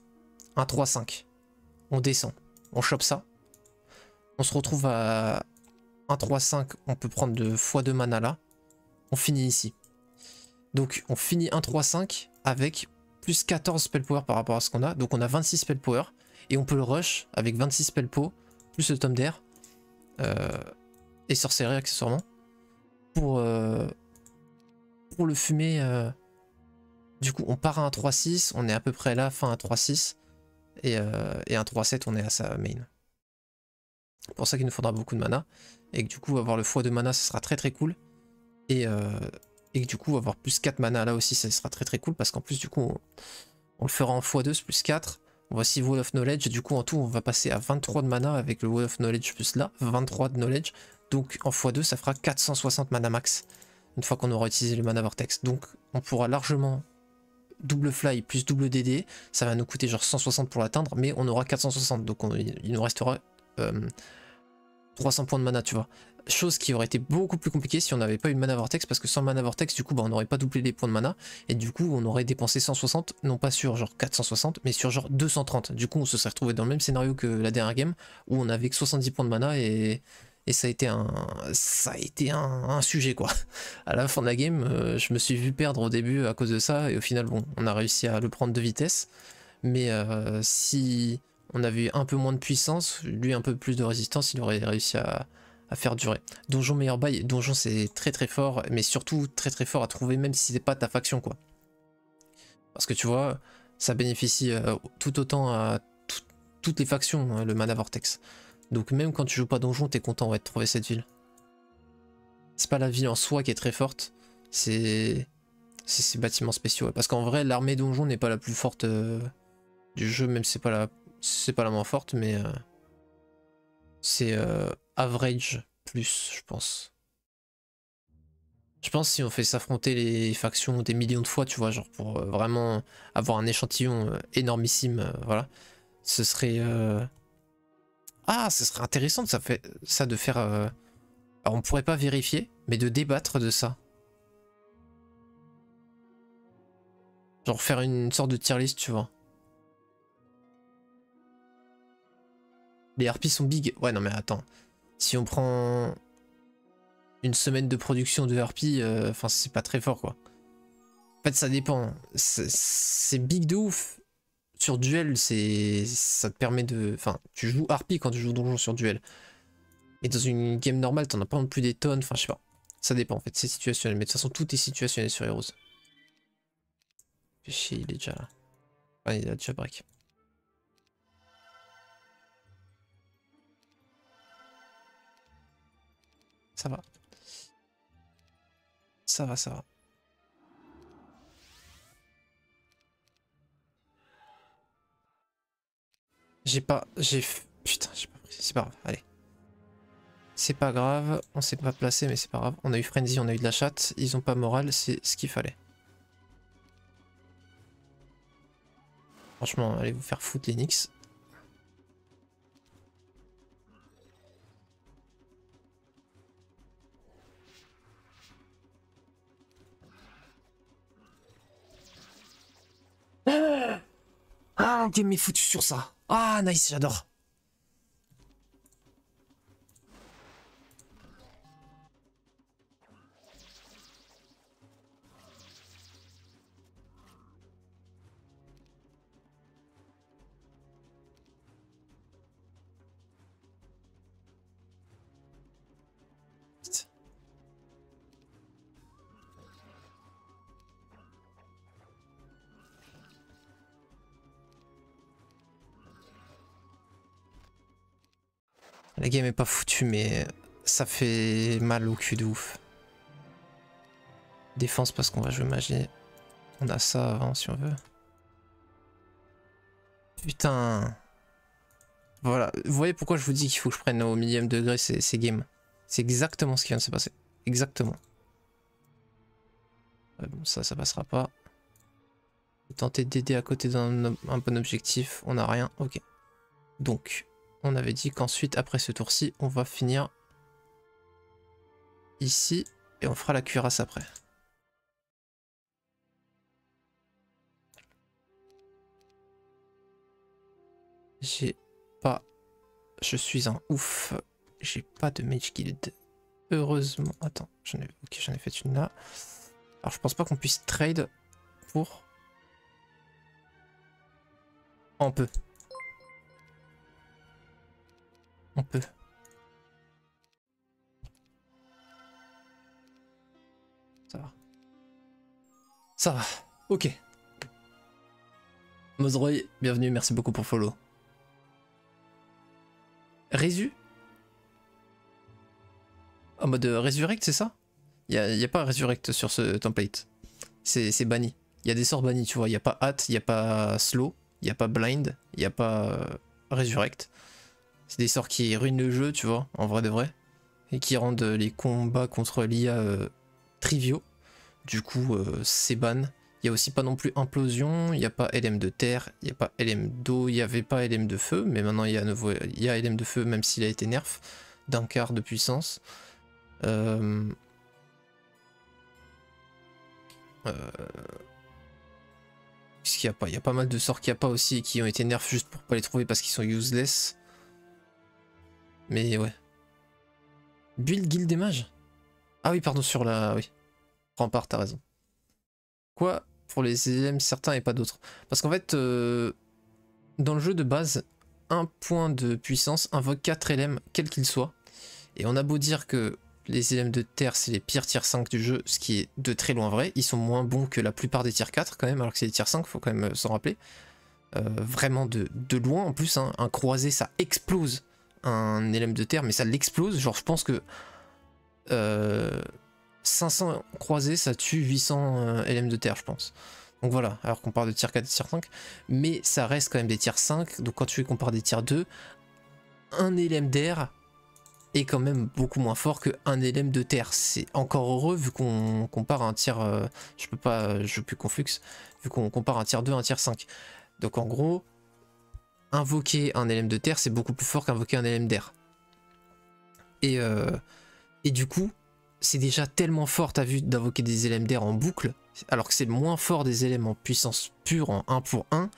1-3-5. On descend. On chope ça. On se retrouve à 1-3-5. On peut prendre de x2 mana là. On finit ici. Donc, on finit 1-3-5 avec plus 14 spell power par rapport à ce qu'on a. Donc, on a 26 spell power. Et on peut le rush avec 26 spell po. Plus le tome d'air. Et sorcellerie accessoirement. Pour le fumer. Du coup, on part à un 3-6. On est à peu près là, fin à 3-6. Et un 3-7, on est à sa main. C'est pour ça qu'il nous faudra beaucoup de mana. Et que du coup, avoir le x2 mana, ça sera très très cool. Et que du coup, avoir plus 4 mana là aussi, ça sera très très cool. Parce qu'en plus, du coup, on le fera en x2, c'est plus 4. On va aussi Wall of Knowledge. Du coup, en tout, on va passer à 23 de mana avec le Wall of Knowledge plus là. 23 de Knowledge. Donc, en x2, ça fera 460 mana max. Une fois qu'on aura utilisé le mana Vortex. Donc, on pourra largement double fly plus double DD. Ça va nous coûter genre 160 pour l'atteindre. Mais on aura 460. Donc, il nous restera 300 points de mana, tu vois. Chose qui aurait été beaucoup plus compliquée si on n'avait pas eu le mana vortex, parce que sans le mana vortex, du coup, bah, on n'aurait pas doublé les points de mana, et du coup, on aurait dépensé 160, non pas sur genre 460, mais sur genre 230. Du coup, on se serait retrouvé dans le même scénario que la dernière game, où on avait que 70 points de mana, et ça a été un sujet, quoi. À la fin de la game, je me suis vu perdre au début à cause de ça, et au final, bon, on a réussi à le prendre de vitesse, mais si on avait un peu moins de puissance, lui un peu plus de résistance, il aurait réussi à faire durer. Donjon meilleur bail, donjon c'est très très fort, mais surtout très très fort à trouver même si c'est pas ta faction, quoi. Parce que tu vois, ça bénéficie tout autant à toutes les factions, hein, le mana vortex. Donc même quand tu joues pas donjon, t'es content de trouver cette ville. C'est pas la ville en soi qui est très forte, c'est ces bâtiments spéciaux. Ouais. Parce qu'en vrai, l'armée donjon n'est pas la plus forte du jeu, même si c'est pas la moins forte, mais c'est average plus, je pense. Je pense si on fait s'affronter les factions des millions de fois, tu vois, genre pour vraiment avoir un échantillon énormissime, voilà, ce serait... Ah, ce serait intéressant ça de faire... Alors on pourrait pas vérifier, mais de débattre de ça. Genre faire une sorte de tier list, tu vois. Les harpies sont big. Ouais, non mais attends. Si on prend une semaine de production de harpies, enfin c'est pas très fort quoi. En fait ça dépend. C'est big de ouf. Sur Duel, ça te permet de... Enfin, tu joues harpie quand tu joues donjon sur Duel. Et dans une game normale, t'en as pas non plus des tonnes. Enfin, je sais pas. Ça dépend en fait, c'est situationnel. Mais de toute façon, tout est situationnel sur Heroes. Fais chier, il est déjà là. Ah, il a déjà break. Ça va. Ça va, ça va. Putain, j'ai pas pris. C'est pas grave, allez. C'est pas grave, on s'est pas placé, mais c'est pas grave. On a eu Frenzy, on a eu de la chatte, ils ont pas moral, c'est ce qu'il fallait. Franchement, allez vous faire foutre les Nyx. Ah, game est foutu sur ça. Ah, nice, j'adore. La game est pas foutue, mais ça fait mal au cul de ouf. Défense parce qu'on va jouer magie. On a ça avant si on veut. Putain. Voilà, vous voyez pourquoi je vous dis qu'il faut que je prenne au millième degré ces games. C'est exactement ce qui vient de se passer. Exactement. Ouais, bon, ça passera pas. Tenter d'aider à côté d'un bon objectif. On n'a rien. Ok. Donc, on avait dit qu'ensuite, après ce tour-ci, on va finir ici. Et on fera la cuirasse après. J'ai pas... Je suis un ouf. J'ai pas de mage guild. Heureusement. Attends, j'en ai fait une là. Alors je pense pas qu'on puisse trade pour... On peut. On peut. Ça va. Ça va. Ok. Mozroy, bienvenue, merci beaucoup pour follow. Résu? En mode resurrect, c'est ça? Y a pas resurrect sur ce template. C'est banni. Il y a des sorts bannis, tu vois. Il n'y a pas hâte, il n'y a pas slow, il n'y a pas blind, il n'y a pas resurrect. C'est des sorts qui ruinent le jeu, tu vois, en vrai de vrai. Et qui rendent les combats contre l'IA triviaux. Du coup, c'est ban. Il n'y a aussi pas non plus implosion, il n'y a pas LM de terre, il n'y a pas LM d'eau, il n'y avait pas LM de feu, mais maintenant il y a à nouveau LM de feu, même s'il a été nerf d'un quart de puissance. Qu'est-ce qu'il n'y a pas? Il y a pas mal de sorts qu'il n'y a pas aussi et qui ont été nerfs juste pour pas les trouver parce qu'ils sont useless. Mais ouais. Build guild des mages? Ah oui, pardon, sur la... Oui. Rempart, t'as raison. Quoi? Pour les LM certains et pas d'autres. Parce qu'en fait, dans le jeu de base, 1 point de puissance invoque 4 LM, quel qu'il soit. Et on a beau dire que les LM de terre, c'est les pires tier 5 du jeu, ce qui est de très loin vrai. Ils sont moins bons que la plupart des tier 4 quand même, alors que c'est des tier 5, faut quand même s'en rappeler. Vraiment de loin en plus, hein. Un croisé, ça explose un LM de terre, mais ça l'explose. Genre, je pense que 500 croisés, ça tue 800 LM de terre, je pense. Donc voilà, alors qu'on parle de tier 4 et tier 5, mais ça reste quand même des tier 5, donc quand tu compares des tier 2, un LM d'air, est quand même beaucoup moins fort qu'un LM de terre. C'est encore heureux vu qu'on compare un tiers, je peux pas, je veux plus conflux, vu qu'on compare un tiers 2 à un tiers 5. Donc en gros, invoquer un LM de terre, c'est beaucoup plus fort qu'invoquer un LM d'air. Et du coup, c'est déjà tellement fort, t'as vu, d'invoquer des LM d'air en boucle, alors que c'est le moins fort des LM en puissance pure, en 1 pour 1.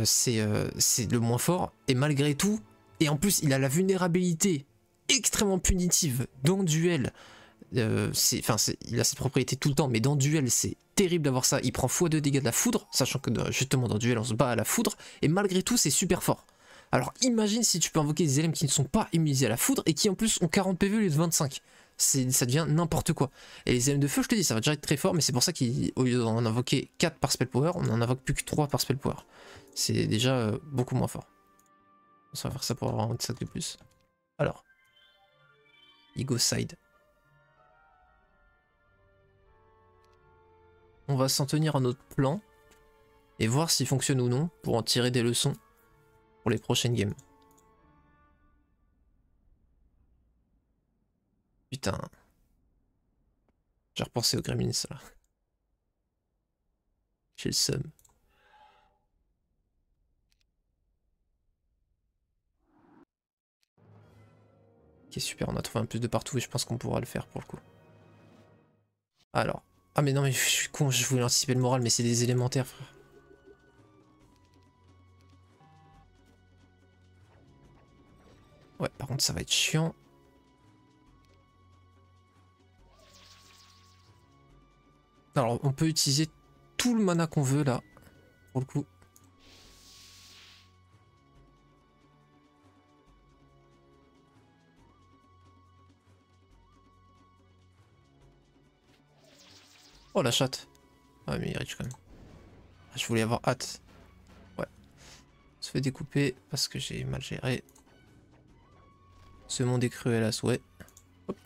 C'est le moins fort, et malgré tout, et en plus il a la vulnérabilité extrêmement punitive dans duel, il a ses propriétés tout le temps, mais dans duel c'est terrible d'avoir ça. Il prend x2 dégâts de la foudre, sachant que justement dans duel on se bat à la foudre, et malgré tout c'est super fort. Alors imagine si tu peux invoquer des LM qui ne sont pas immunisés à la foudre et qui en plus ont 40 PV au lieu de 25. Ça devient n'importe quoi. Et les LM de feu, je te dis, ça va déjà être très fort, mais c'est pour ça qu'au lieu d'en invoquer 4 par spell power, on en invoque plus que 3 par spell power. C'est déjà beaucoup moins fort. On va faire ça pour avoir un sac de plus. Alors, Ego Side. On va s'en tenir à notre plan et voir s'il fonctionne ou non pour en tirer des leçons pour les prochaines games. Putain. J'ai repensé au Gremlins là. J'ai le seum. Ok, super, on a trouvé un plus de partout et je pense qu'on pourra le faire pour le coup. Alors. Ah mais non mais je suis con, je voulais anticiper le moral, mais c'est des élémentaires frère. Ouais, par contre ça va être chiant. Alors on peut utiliser tout le mana qu'on veut là, pour le coup. Oh la chatte. Ah mais il est riche quand même. Ah, je voulais avoir hâte. Ouais. On se fait découper parce que j'ai mal géré. Ce monde est cruel à souhait. Hop.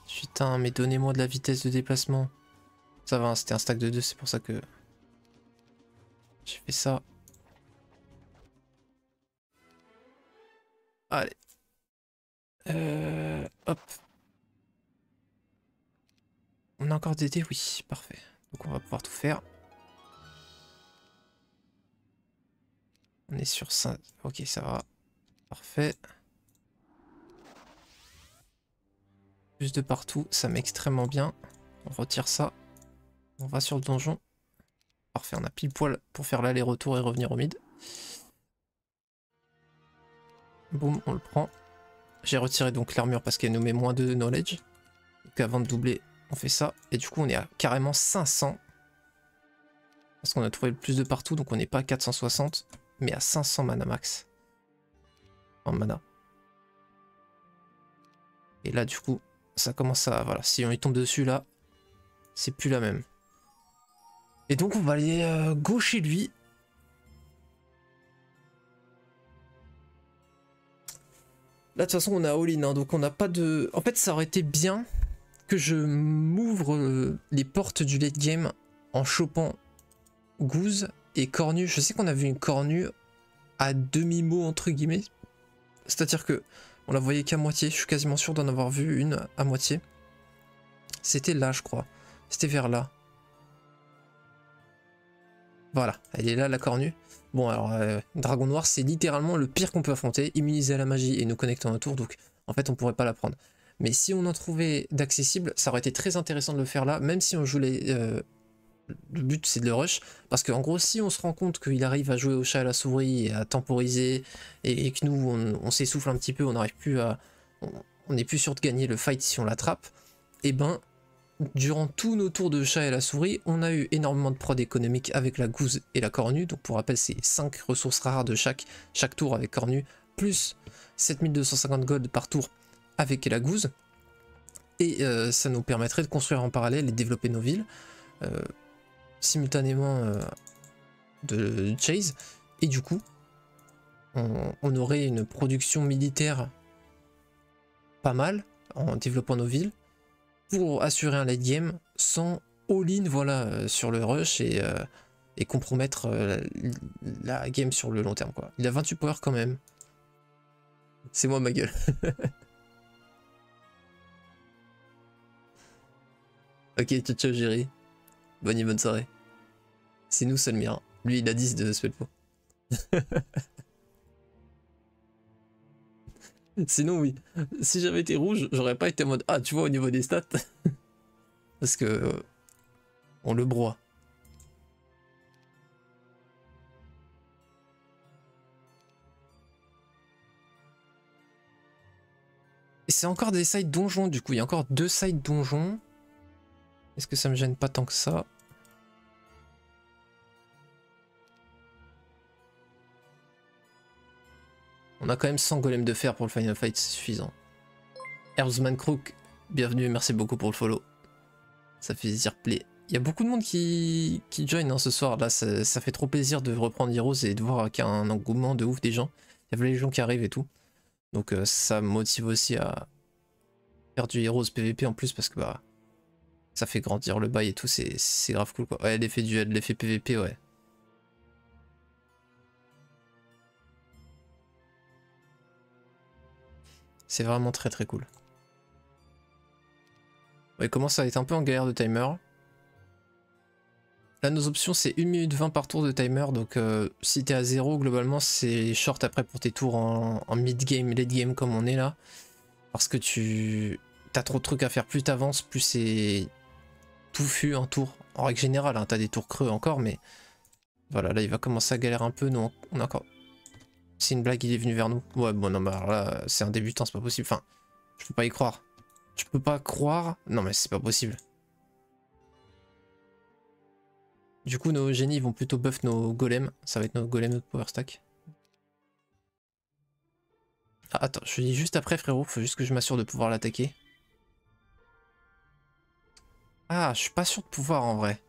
Putain, mais donnez-moi de la vitesse de déplacement. Ça va, hein, c'était un stack de 2, c'est pour ça que j'ai fait ça. Allez. Hop. On a encore des dés, oui, parfait. Donc on va pouvoir tout faire. On est sur 5. Ok, ça va. Parfait. Plus de partout, ça met extrêmement bien. On retire ça. On va sur le donjon. Parfait, on a pile poil pour faire l'aller-retour et revenir au mid. Boum, on le prend. J'ai retiré donc l'armure parce qu'elle nous met moins de knowledge. Donc avant de doubler, on fait ça. Et du coup, on est à carrément 500. Parce qu'on a trouvé le plus de partout, donc on n'est pas à 460, mais à 500 mana max. En mana. Et là, du coup, ça commence à... Voilà, si on y tombe dessus, là, c'est plus la même. Et donc, on va aller go chez lui. Là, de toute façon, on a all-in, hein, donc on n'a pas de... En fait, ça aurait été bien que je m'ouvre les portes du late game en chopant Goose et Cornu. Je sais qu'on a vu une Cornu à demi-mot, entre guillemets. C'est-à-dire que on la voyait qu'à moitié. Je suis quasiment sûr d'en avoir vu une à moitié. C'était là, je crois. C'était vers là. Voilà, elle est là, la Cornue. Bon, alors, Dragon Noir, c'est littéralement le pire qu'on peut affronter. Immunisé à la magie et nous connectant un tour, donc en fait, on pourrait pas la prendre. Mais si on en trouvait d'accessible, ça aurait été très intéressant de le faire là, même si on joue les... le but, c'est de le rush, parce qu'en gros, si on se rend compte qu'il arrive à jouer au chat à la souris et à temporiser, et que nous, on s'essouffle un petit peu, on n'arrive plus à... On n'est plus sûr de gagner le fight si on l'attrape, et ben... Durant tous nos tours de chat et la souris, on a eu énormément de prod économique avec la Goose et la Cornue. Donc pour rappel, c'est 5 ressources rares de chaque tour avec Cornue, plus 7250 gold par tour avec la Goose. Et ça nous permettrait de construire en parallèle et développer nos villes simultanément de Chase. Et du coup, on aurait une production militaire pas mal en développant nos villes. pour assurer un late game sans all-in voilà, sur le rush et compromettre la game sur le long terme quoi. Il a 28 power quand même. C'est moi ma gueule. Ok, ciao ciao Jerry. Bonne et bonne soirée. C'est nous Solmir. Lui il a 10 de spellpo. Sinon oui, si j'avais été rouge, j'aurais pas été en mode ah tu vois au niveau des stats. Parce que on le broie. Et c'est encore des sides donjons du coup, il y a encore 2 sides donjons. Est-ce que ça me gêne pas tant que ça? On a quand même 100 golems de fer pour le final fight, c'est suffisant. Herbsman Crook, bienvenue, merci beaucoup pour le follow. Ça fait plaisir, play. Il y a beaucoup de monde qui join hein, ce soir, là ça fait trop plaisir de reprendre Heroes et de voir qu'il y a un engouement de ouf des gens. Il y avait les gens qui arrivent et tout. Donc ça me motive aussi à faire du Heroes PVP en plus parce que bah ça fait grandir le bail et tout, c'est grave cool quoi. Ouais, l'effet duel, l'effet PVP, ouais. C'est vraiment très très cool. Ouais, il commence à être un peu en galère de timer. Là, nos options, c'est 1 minute 20 par tour de timer. Donc, si t'es à 0, globalement, c'est short après pour tes tours en mid-game, late-game comme on est là. Parce que t'as trop de trucs à faire. Plus t'avances, plus c'est touffu un tour. En règle générale, hein, t'as des tours creux encore, mais voilà, là, il va commencer à galérer un peu. Nous, on a encore. C'est une blague, il est venu vers nous. Ouais, bon, non, mais alors là, c'est un débutant, c'est pas possible. Enfin, je peux pas y croire. Je peux pas croire. Non, mais c'est pas possible. Du coup, nos génies vont plutôt buff nos golems. Ça va être nos golems, notre power stack. Ah, attends, je dis juste après, frérot. Faut juste que je m'assure de pouvoir l'attaquer. Ah, je suis pas sûr de pouvoir en vrai.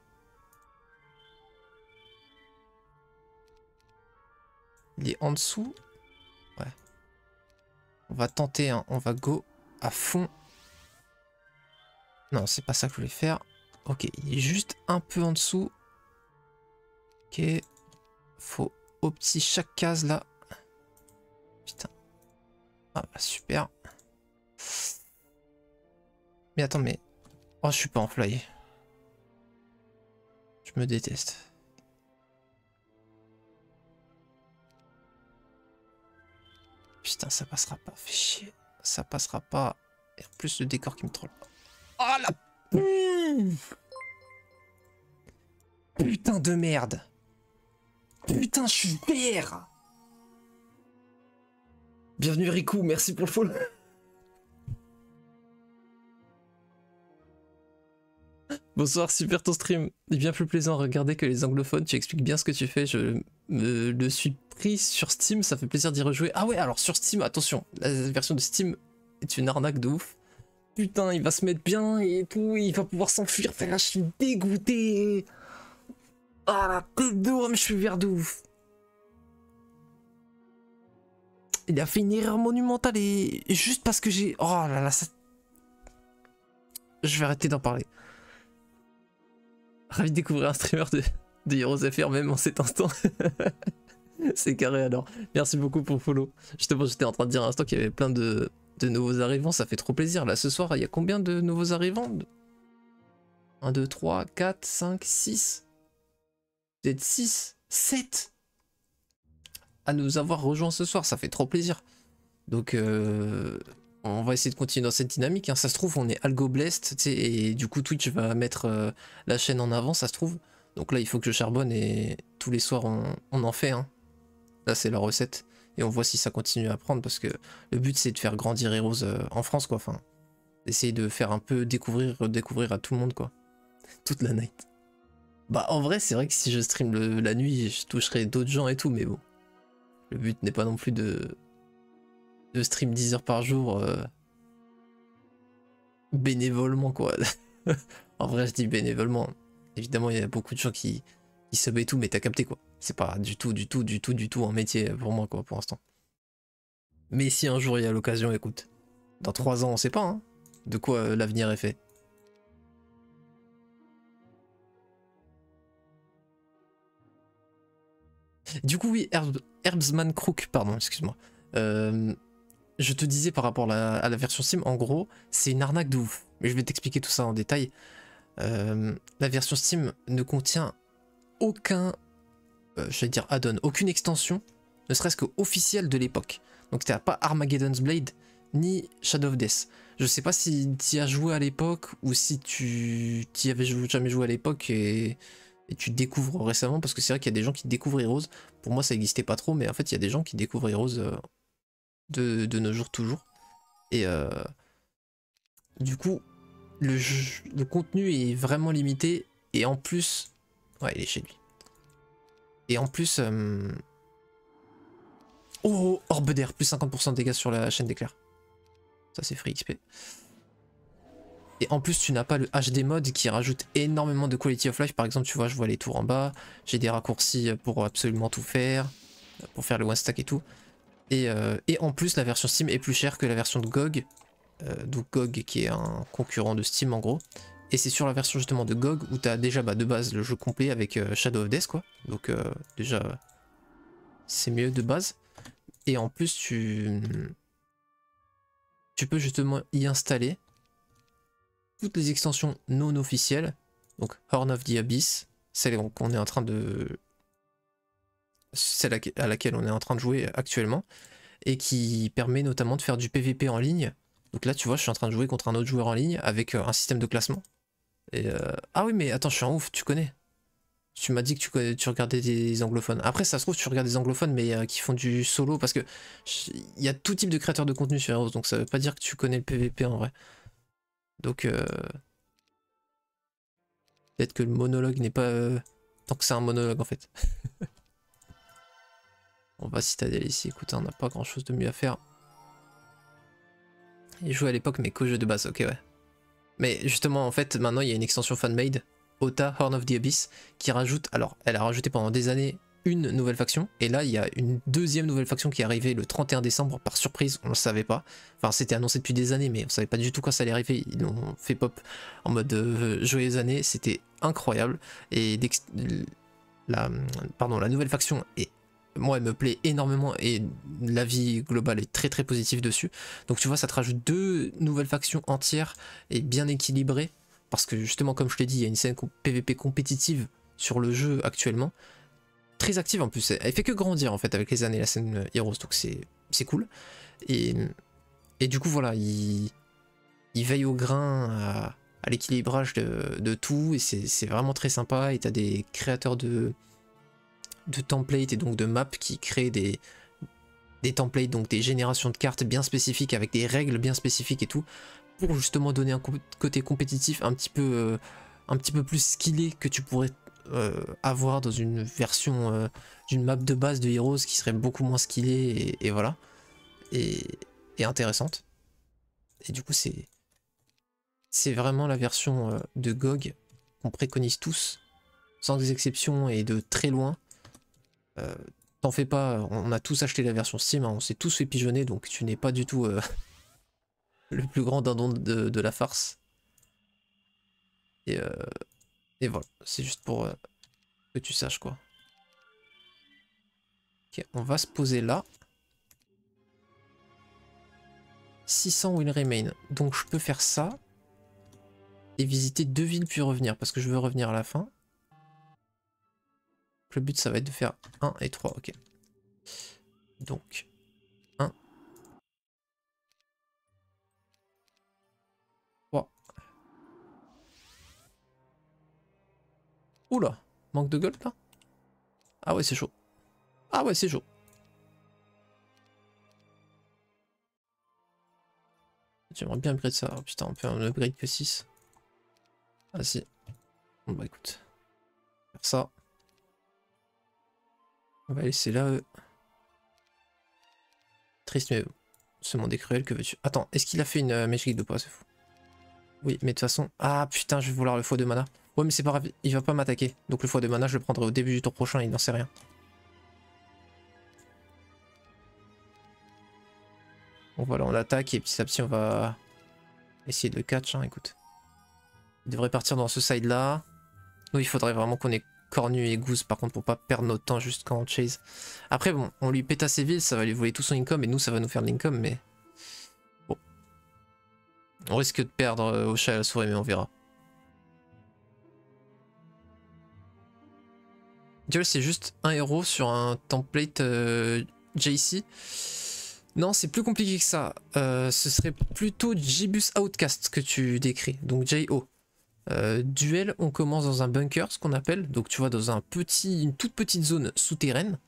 Il est en dessous. Ouais. On va tenter, hein. On va go à fond. Non, c'est pas ça que je voulais faire. Ok, il est juste un peu en dessous. Ok. Faut au petit chaque case là. Putain. Ah bah super. Mais attends, mais... Oh, je suis pas en fly. Je me déteste. Putain, ça passera pas. Fais chier. Ça passera pas. Et en plus, le décor qui me troll. Oh la... Putain de merde. Putain, je suis vert. Bienvenue Riku, merci pour le follow. Bonsoir, super ton stream. Il est bien plus plaisant à regarder que les anglophones. Tu expliques bien ce que tu fais. Je me le suis pris sur Steam, ça fait plaisir d'y rejouer. Ah ouais, alors sur Steam, attention, la version de Steam est une arnaque de ouf. Putain, il va se mettre bien et tout, il va pouvoir s'enfuir. Je suis dégoûté. Ah la tête de homme, je suis vert de ouf. Il a fait une erreur monumentale et juste parce que j'ai... Oh là là, ça... Je vais arrêter d'en parler. Ravi de découvrir un streamer de Heroes FR même en cet instant. C'est carré alors. Merci beaucoup pour le follow. Justement, j'étais en train de dire à l'instant qu'il y avait plein de nouveaux arrivants. Ça fait trop plaisir. Là, ce soir, il y a combien de nouveaux arrivants? 1, 2, 3, 4, 5, 6. Peut-être 6, 7 à nous avoir rejoints ce soir. Ça fait trop plaisir. Donc, on va essayer de continuer dans cette dynamique. Hein. Ça se trouve, on est algo blessed. Et du coup, Twitch va mettre la chaîne en avant, ça se trouve. Donc là, il faut que je charbonne et tous les soirs, on en fait. Hein. Là, c'est la recette. Et on voit si ça continue à prendre parce que le but, c'est de faire grandir Heroes en France, quoi. Enfin, d'essayer de faire un peu découvrir, redécouvrir à tout le monde, quoi. Toute la night. Bah, en vrai, c'est vrai que si je stream la nuit, je toucherai d'autres gens et tout, mais bon. Le but n'est pas non plus de stream 10 heures par jour bénévolement, quoi. En vrai, je dis bénévolement. Évidemment, il y a beaucoup de gens qui sub et tout, mais t'as capté, quoi. C'est pas du tout un métier pour moi, quoi, pour l'instant. Mais si un jour il y a l'occasion, écoute, dans 3 ans, on sait pas, hein, de quoi l'avenir est fait. Du coup, oui, Herbsman Crook, pardon, excuse-moi. Je te disais par rapport à la version Steam, en gros, c'est une arnaque de ouf. Mais je vais t'expliquer tout ça en détail. La version Steam ne contient aucun, j'allais dire add-on, aucune extension, ne serait-ce qu'officielle de l'époque. Donc tu n'as pas Armageddon's Blade, ni Shadow of Death. Je sais pas si tu y as joué à l'époque, ou si tu y avais jamais joué à l'époque et tu découvres récemment, parce que c'est vrai qu'il y a des gens qui découvrent Heroes. Pour moi ça n'existait pas trop, mais en fait il y a des gens qui découvrent Heroes de nos jours toujours. Et du coup, le contenu est vraiment limité, et en plus... Ouais, il est chez lui. Et en plus... Oh, Orbe d'air, plus 50% de dégâts sur la chaîne d'éclair. Ça c'est free XP. Et en plus tu n'as pas le HD mode qui rajoute énormément de quality of life. Par exemple, tu vois, je vois les tours en bas, j'ai des raccourcis pour absolument tout faire, pour faire le one stack et tout. Et en plus la version Steam est plus chère que la version de GOG. Donc GOG qui est un concurrent de Steam en gros. Et c'est sur la version justement de GOG où tu as déjà de base le jeu complet avec Shadow of Death quoi. Donc déjà c'est mieux de base. Et en plus tu peux justement y installer toutes les extensions non officielles. Donc Horn of the Abyss, celle qu'on est en train de... celle à laquelle on est en train de jouer actuellement. Et qui permet notamment de faire du PVP en ligne. Donc là tu vois je suis en train de jouer contre un autre joueur en ligne avec un système de classement. Et ah oui mais attends je suis en ouf, tu connais. Tu m'as dit que tu regardais des anglophones. Après ça se trouve tu regardes des anglophones mais qui font du solo parce que il y a tout type de créateurs de contenu sur Heroes. Donc ça veut pas dire que tu connais le PVP en vrai. Donc peut-être que le monologue n'est pas... tant que c'est un monologue en fait. On va citadelle ici, écoute on n'a pas grand chose de mieux à faire. Il jouait à l'époque mais qu'au jeu de base, ok ouais. Mais justement, en fait, maintenant il y a une extension fan-made, Ota Horn of the Abyss, qui rajoute, alors elle a rajouté pendant des années une nouvelle faction, et là il y a une deuxième nouvelle faction qui est arrivée le 31 décembre par surprise, on ne le savait pas. Enfin, c'était annoncé depuis des années, mais on savait pas du tout quand ça allait arriver. Ils l'ont fait pop en mode joyeuses années, c'était incroyable. Et la nouvelle faction est... moi elle me plaît énormément et l'avis global est très positif dessus. Donc tu vois ça te rajoute deux nouvelles factions entières et bien équilibrées. Parce que justement comme je t'ai dit il y a une scène PVP compétitive sur le jeu actuellement. Très active en plus, elle fait que grandir en fait avec les années la scène Heroes donc c'est cool. Et du coup voilà, il veille au grain à l'équilibrage de tout et c'est vraiment très sympa. Et t'as des créateurs de templates et donc de maps qui créent des templates, donc des générations de cartes bien spécifiques avec des règles bien spécifiques et tout, pour justement donner un côté compétitif un petit peu plus skillé que tu pourrais avoir dans une version d'une map de base de Heroes qui serait beaucoup moins skillée et voilà, et intéressante. Et du coup c'est vraiment la version de GOG qu'on préconise tous, sans exception et de très loin. T'en fais pas, on a tous acheté la version Steam, hein, on s'est tous fait pigeonner, donc tu n'es pas du tout le plus grand dindon de la farce. Et voilà, c'est juste pour que tu saches quoi. Ok, on va se poser là. 600 will remain, donc je peux faire ça. Et visiter 2 villes puis revenir, parce que je veux revenir à la fin. Le but ça va être de faire 1 et 3, ok. Donc 1, 3. Oula, manque de gold là. Ah ouais c'est chaud. Ah ouais c'est chaud. J'aimerais bien upgrade ça. Oh, putain on peut un upgrade que 6. Ah si. Bon bah écoute. Faire ça. On va laisser là. Triste mais ce monde est cruel, que veux-tu. Attends, est-ce qu'il a fait une mage guide ou pas? C'est fou. Oui, mais de toute façon... Ah putain, je vais vouloir le x2 mana. Ouais, mais c'est pas grave, il va pas m'attaquer. Donc le x2 mana, je le prendrai au début du tour prochain, il n'en sait rien. Donc voilà, on attaque et petit à petit, on va essayer de le catch, hein, écoute. Il devrait partir dans ce side là. Nous, il faudrait vraiment qu'on ait Cornu et Goose par contre pour pas perdre notre temps juste quand on chase. Après bon, on lui pète assez vite, ça va lui voler tout son income et nous ça va nous faire de l'income mais... Bon. On risque de perdre au chat et à la souris mais on verra. Duel c'est juste un héros sur un template JC. Non, c'est plus compliqué que ça. Ce serait plutôt Gibus Outcast que tu décris, donc J.O. Duel, on commence dans un bunker, ce qu'on appelle, donc tu vois, dans une toute petite zone souterraine,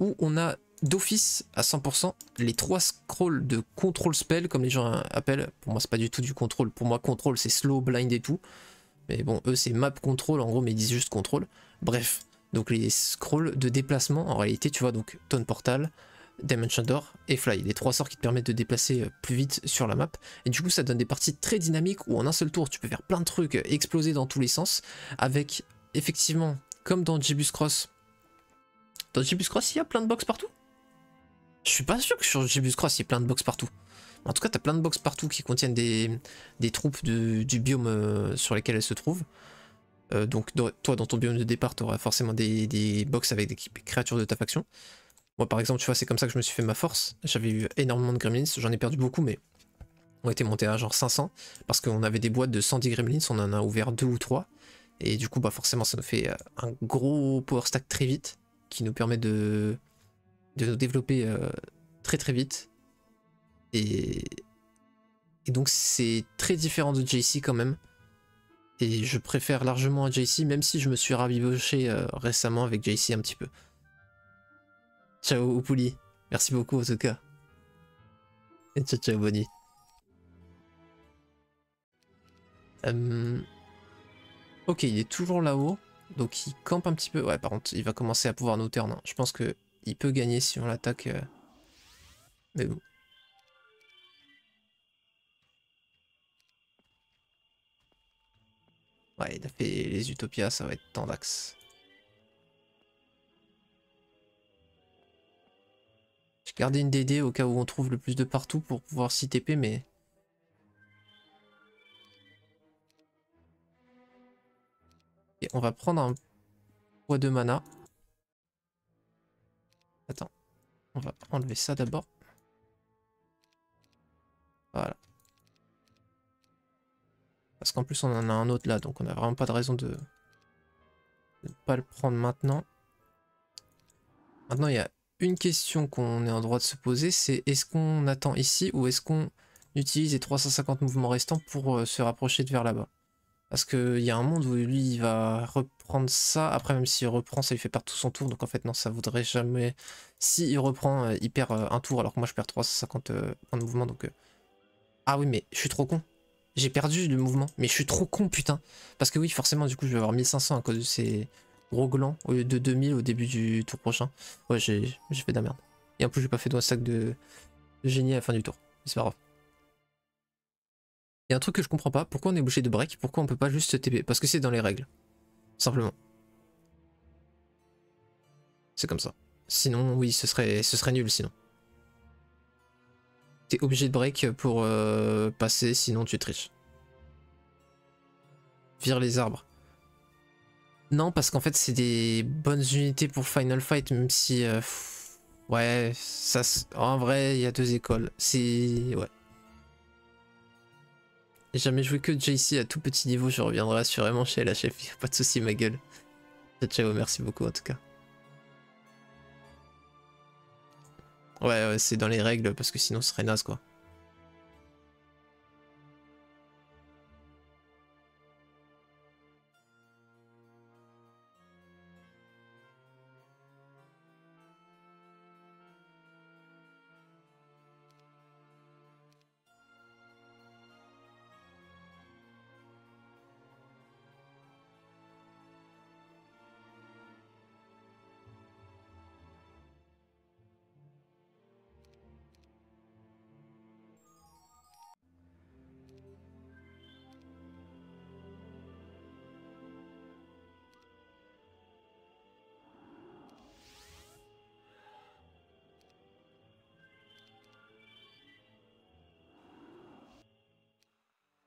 où on a d'office à 100% les 3 scrolls de control spell, comme les gens appellent. Pour moi, c'est pas du tout du contrôle. Pour moi, control, c'est slow, blind et tout. Mais bon, eux, c'est map control, en gros, mais ils disent juste contrôle. Bref, donc les scrolls de déplacement, en réalité, tu vois, donc Tone Portal, Dimension Door et Fly, les 3 sorts qui te permettent de déplacer plus vite sur la map. Et du coup, ça donne des parties très dynamiques où en un seul tour, tu peux faire plein de trucs, exploser dans tous les sens, avec, effectivement, comme dans Gibus Cross. Dans Gibus Cross, il y a plein de box partout? Je suis pas sûr que sur Gibus Cross, il y ait plein de box partout. En tout cas, t'as plein de box partout qui contiennent des troupes du biome sur lesquelles elles se trouvent. Donc toi, dans ton biome de départ, tu auras forcément des box avec des créatures de ta faction. Moi, par exemple, tu vois, c'est comme ça que je me suis fait ma force. J'avais eu énormément de gremlins, j'en ai perdu beaucoup, mais on était monté à genre 500, parce qu'on avait des boîtes de 110 gremlins, on en a ouvert 2 ou 3. Et du coup, bah forcément, ça nous fait un gros power stack très vite, qui nous permet de nous développer très très vite. Et donc c'est très différent de JC quand même. Et je préfère largement à JC, même si je me suis rabiboché récemment avec JC un petit peu. Ciao Opouli, merci beaucoup en tout cas. Et ciao ciao Bonnie. Ok, il est toujours là-haut, donc il campe un petit peu. Ouais, par contre, il va commencer à pouvoir nous turn. Hein. Je pense que il peut gagner si on l'attaque. Mais bon. Ouais, il a fait les Utopias, ça va être Tandax. J'ai gardé une DD au cas où on trouve le plus de partout pour pouvoir s'y TP, mais... Et on va prendre un poids de mana. Attends, on va enlever ça d'abord. Voilà. Parce qu'en plus on en a un autre là, donc on n'a vraiment pas de raison de ne pas le prendre maintenant. Maintenant il y a une question qu'on est en droit de se poser, c'est est-ce qu'on attend ici ou est-ce qu'on utilise les 350 mouvements restants pour se rapprocher de vers là-bas? Parce qu'il y a un monde où lui il va reprendre ça, après même s'il reprend ça lui fait perdre tout son tour, donc en fait non ça vaudrait jamais... Si il reprend, il perd un tour alors que moi je perds 350 points de mouvement donc... Ah oui mais je suis trop con. J'ai perdu le mouvement, mais je suis trop con putain. Parce que oui forcément du coup je vais avoir 1500 à cause de ces gros glands au lieu de 2000 au début du tour prochain. Ouais j'ai fait de la merde. Et en plus j'ai pas fait de sac de génie à la fin du tour. C'est pas grave. Il y a un truc que je comprends pas, pourquoi on est obligé de break, pourquoi on peut pas juste se TP? Parce que c'est dans les règles. Simplement. C'est comme ça. Sinon, oui, ce serait nul sinon. T'es obligé de break pour passer, sinon tu triches. Vire les arbres. Non, parce qu'en fait, c'est des bonnes unités pour Final Fight, même si... ouais, ça... En vrai, il y a 2 écoles. C'est... Ouais. J'ai jamais joué que JC à tout petit niveau, je reviendrai assurément chez la chef. Pas de soucis, ma gueule. Ciao, ciao, merci beaucoup en tout cas. Ouais, c'est dans les règles parce que sinon ce serait naze quoi.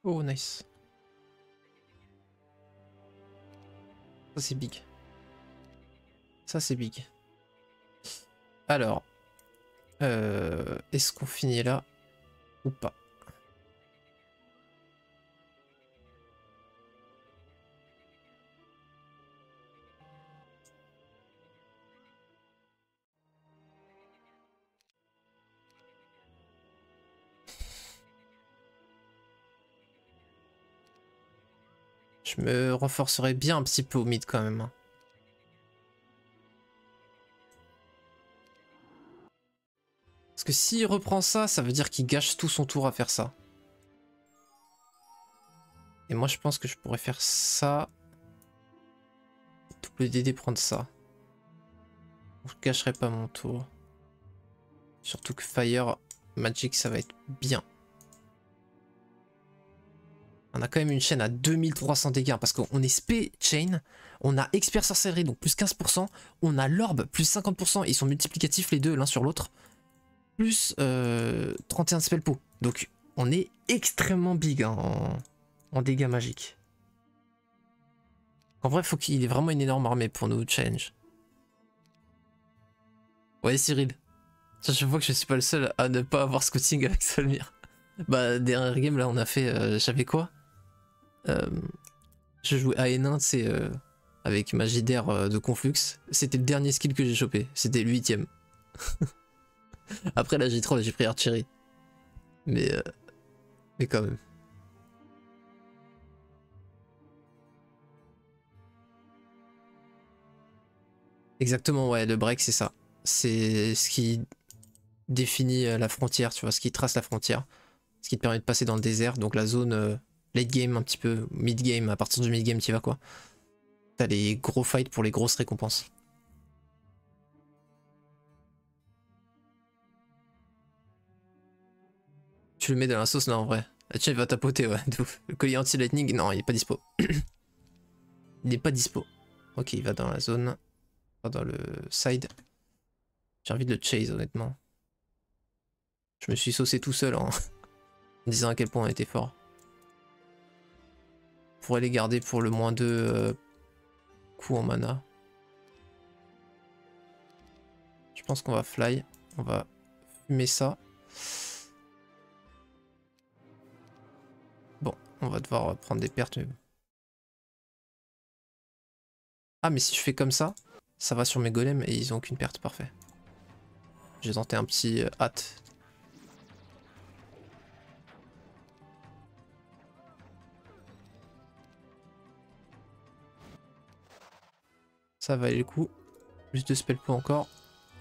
Oh nice. Ça c'est big. Ça c'est big. Alors, est-ce qu'on finit là ou pas? Je me renforcerai bien un petit peu au mid quand même. Parce que s'il reprend ça, ça veut dire qu'il gâche tout son tour à faire ça. Et moi je pense que je pourrais faire ça. Double DD prendre ça. Je gâcherai pas mon tour. Surtout que Fire Magic ça va être bien. On a quand même une chaîne à 2300 dégâts parce qu'on est spé chain, on a expert sorcellerie donc plus 15%, on a l'orbe plus 50%, ils sont multiplicatifs les deux l'un sur l'autre, plus 31 spell pot. Donc on est extrêmement big hein, en dégâts magiques. En vrai faut qu'il ait vraiment une énorme armée pour nous challenge. Ouais Cyril, je vois que je suis pas le seul à ne pas avoir scouting avec Solmir. Bah dernier game là on a fait, j'avais quoi? Je jouais à Hénin, c'est avec magie d'air de Conflux. C'était le dernier skill que j'ai chopé. C'était le 8ème. Après là j'ai troll, j'ai pris Archery. Mais quand même. Exactement, ouais, le break c'est ça. C'est ce qui définit la frontière, tu vois, ce qui trace la frontière. Ce qui te permet de passer dans le désert. Donc la zone late game un petit peu, mid game, à partir du mid game tu vas quoi. T'as les gros fights pour les grosses récompenses. Tu le mets dans la sauce, non en vrai. La chaîne va tapoter, ouais, de ouf. Le collier anti-lightning, non, il est pas dispo. Il n'est pas dispo. Ok, il va dans la zone. Pas dans le side. J'ai envie de le chase, honnêtement. Je me suis saucé tout seul en disant à quel point on était fort. On pourrait les garder pour le moins 2 coups en mana. Je pense qu'on va fly. On va fumer ça. Bon, on va devoir prendre des pertes. Mais... Ah, mais si je fais comme ça va sur mes golems et ils ont aucune perte. Parfait. J'ai tenté un petit hâte. Ça va aller le coup. Plus de spell pot encore.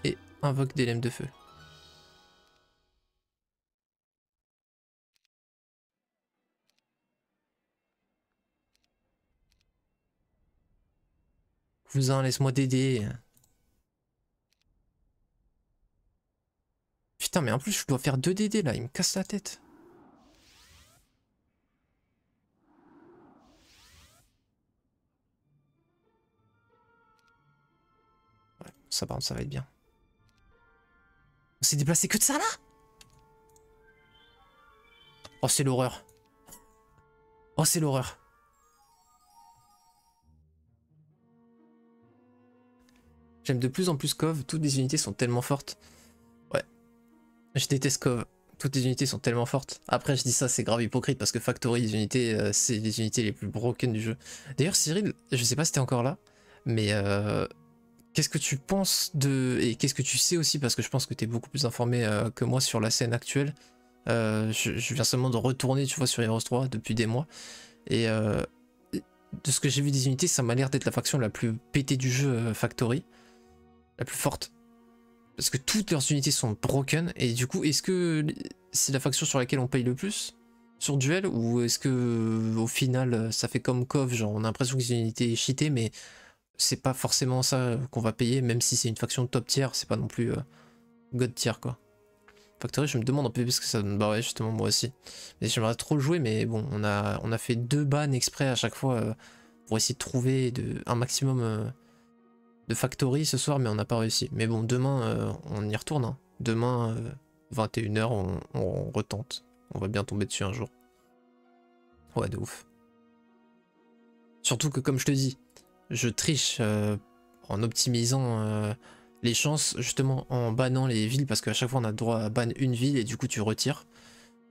Et invoque des lames de feu. Cousin, laisse-moi t'aider. Putain, mais en plus, je dois faire 2 DD là, il me casse la tête. Ouais, ça par contre, ça va être bien. On s'est déplacé que de ça là? Oh, c'est l'horreur. Oh, c'est l'horreur. J'aime de plus en plus Cove, toutes les unités sont tellement fortes. Ouais, je déteste Cove. Toutes les unités sont tellement fortes. Après, je dis ça, c'est grave hypocrite parce que Factory, les unités, c'est les unités les plus broken du jeu. D'ailleurs, Cyril, je sais pas si t'es encore là, mais qu'est-ce que tu penses de... Et qu'est-ce que tu sais aussi, parce que je pense que t'es beaucoup plus informé que moi sur la scène actuelle. Je viens seulement de retourner, tu vois, sur Heroes 3 depuis des mois. Et de ce que j'ai vu des unités, ça m'a l'air d'être la faction la plus pétée du jeu, Factory. La plus forte. Parce que toutes leurs unités sont broken. Et du coup, est-ce que c'est la faction sur laquelle on paye le plus sur Duel? Ou est-ce que au final, ça fait comme Cove, genre on a l'impression que c'est une unité cheatée, mais c'est pas forcément ça qu'on va payer, même si c'est une faction top tier, c'est pas non plus God tier quoi. Factory, je me demande un peu ce que ça donne. Bah ouais, justement, moi aussi. Mais j'aimerais trop le jouer, mais bon, on a fait 2 bans exprès à chaque fois pour essayer de trouver un maximum de Factory ce soir, mais on n'a pas réussi. Mais bon, demain, on y retourne. Hein. Demain, 21 h, on retente. On va bien tomber dessus un jour. Ouais, de ouf. Surtout que, comme je te dis, je triche en optimisant les chances, justement en bannant les villes, parce qu'à chaque fois on a droit à ban une ville et du coup tu retires.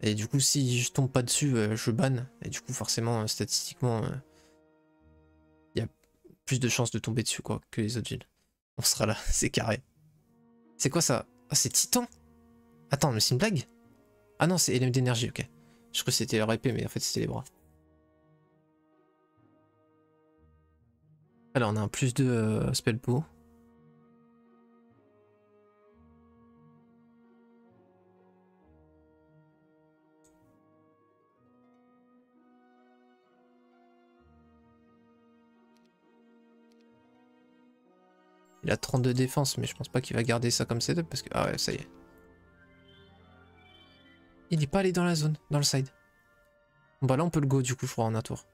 Et du coup si je tombe pas dessus, je banne. Et du coup forcément, statistiquement, il y a plus de chances de tomber dessus quoi que les autres villes. On sera là, c'est carré. C'est quoi ça? Ah c'est Titan? Attends, mais c'est une blague? Ah non, c'est LM d'énergie, ok. Je crois que c'était leur épée, mais en fait c'était les bras. Alors on a un plus de spell pot. Il a 32 défense, mais je pense pas qu'il va garder ça comme setup parce que... Ah ouais, ça y est. Il n'est pas allé dans la zone, dans le side. Bon bah là on peut le go du coup, je crois, en un tour.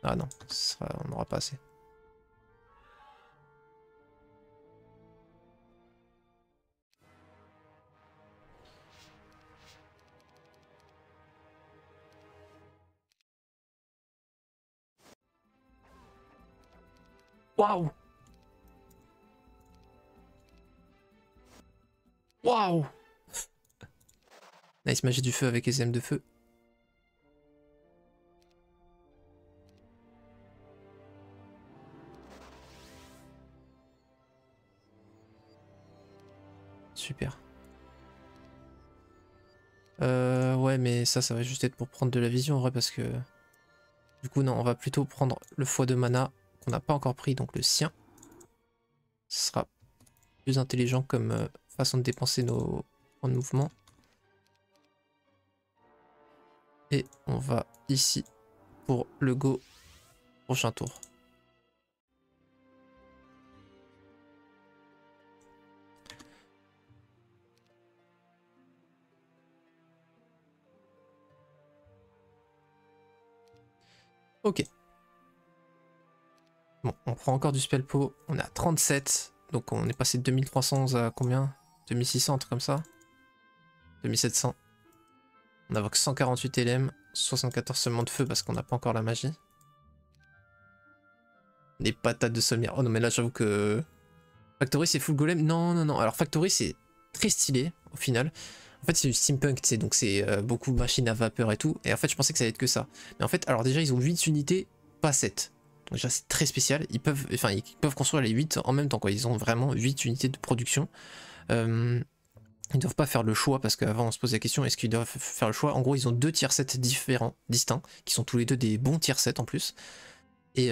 Ah non, on n'aura pas assez. Waouh! Waouh! Nice magie du feu avec les aimes de feu. Super. Ouais, mais ça va juste être pour prendre de la vision en vrai parce que... Du coup, non, on va plutôt prendre le foie de mana qu'on n'a pas encore pris, donc le sien. Ce sera plus intelligent comme façon de dépenser nos points de mouvement. Et on va ici pour le go prochain tour. Ok. Bon, on prend encore du spell pot. On est à 37. Donc on est passé de 2300 à combien? 2600, un truc comme ça. 2700. On invoque 148 LM. 74 seulement de feu parce qu'on n'a pas encore la magie. Les patates de Solmir. Oh non mais là j'avoue que... Factory c'est full golem. Non, non, non. Alors Factory c'est très stylé au final. En fait c'est du steampunk, tu sais, donc c'est beaucoup machine à vapeur et tout. Et en fait je pensais que ça allait être que ça. Mais en fait, alors déjà ils ont 8 unités, pas 7. Donc déjà c'est très spécial. Ils peuvent construire les 8 en même temps quoi. Ils ont vraiment 8 unités de production. Ils doivent pas faire le choix parce qu'avant on se pose la question est-ce qu'ils doivent faire le choix. En gros ils ont 2 tier 7 différents, distincts, qui sont tous les deux des bons tier 7 en plus. Et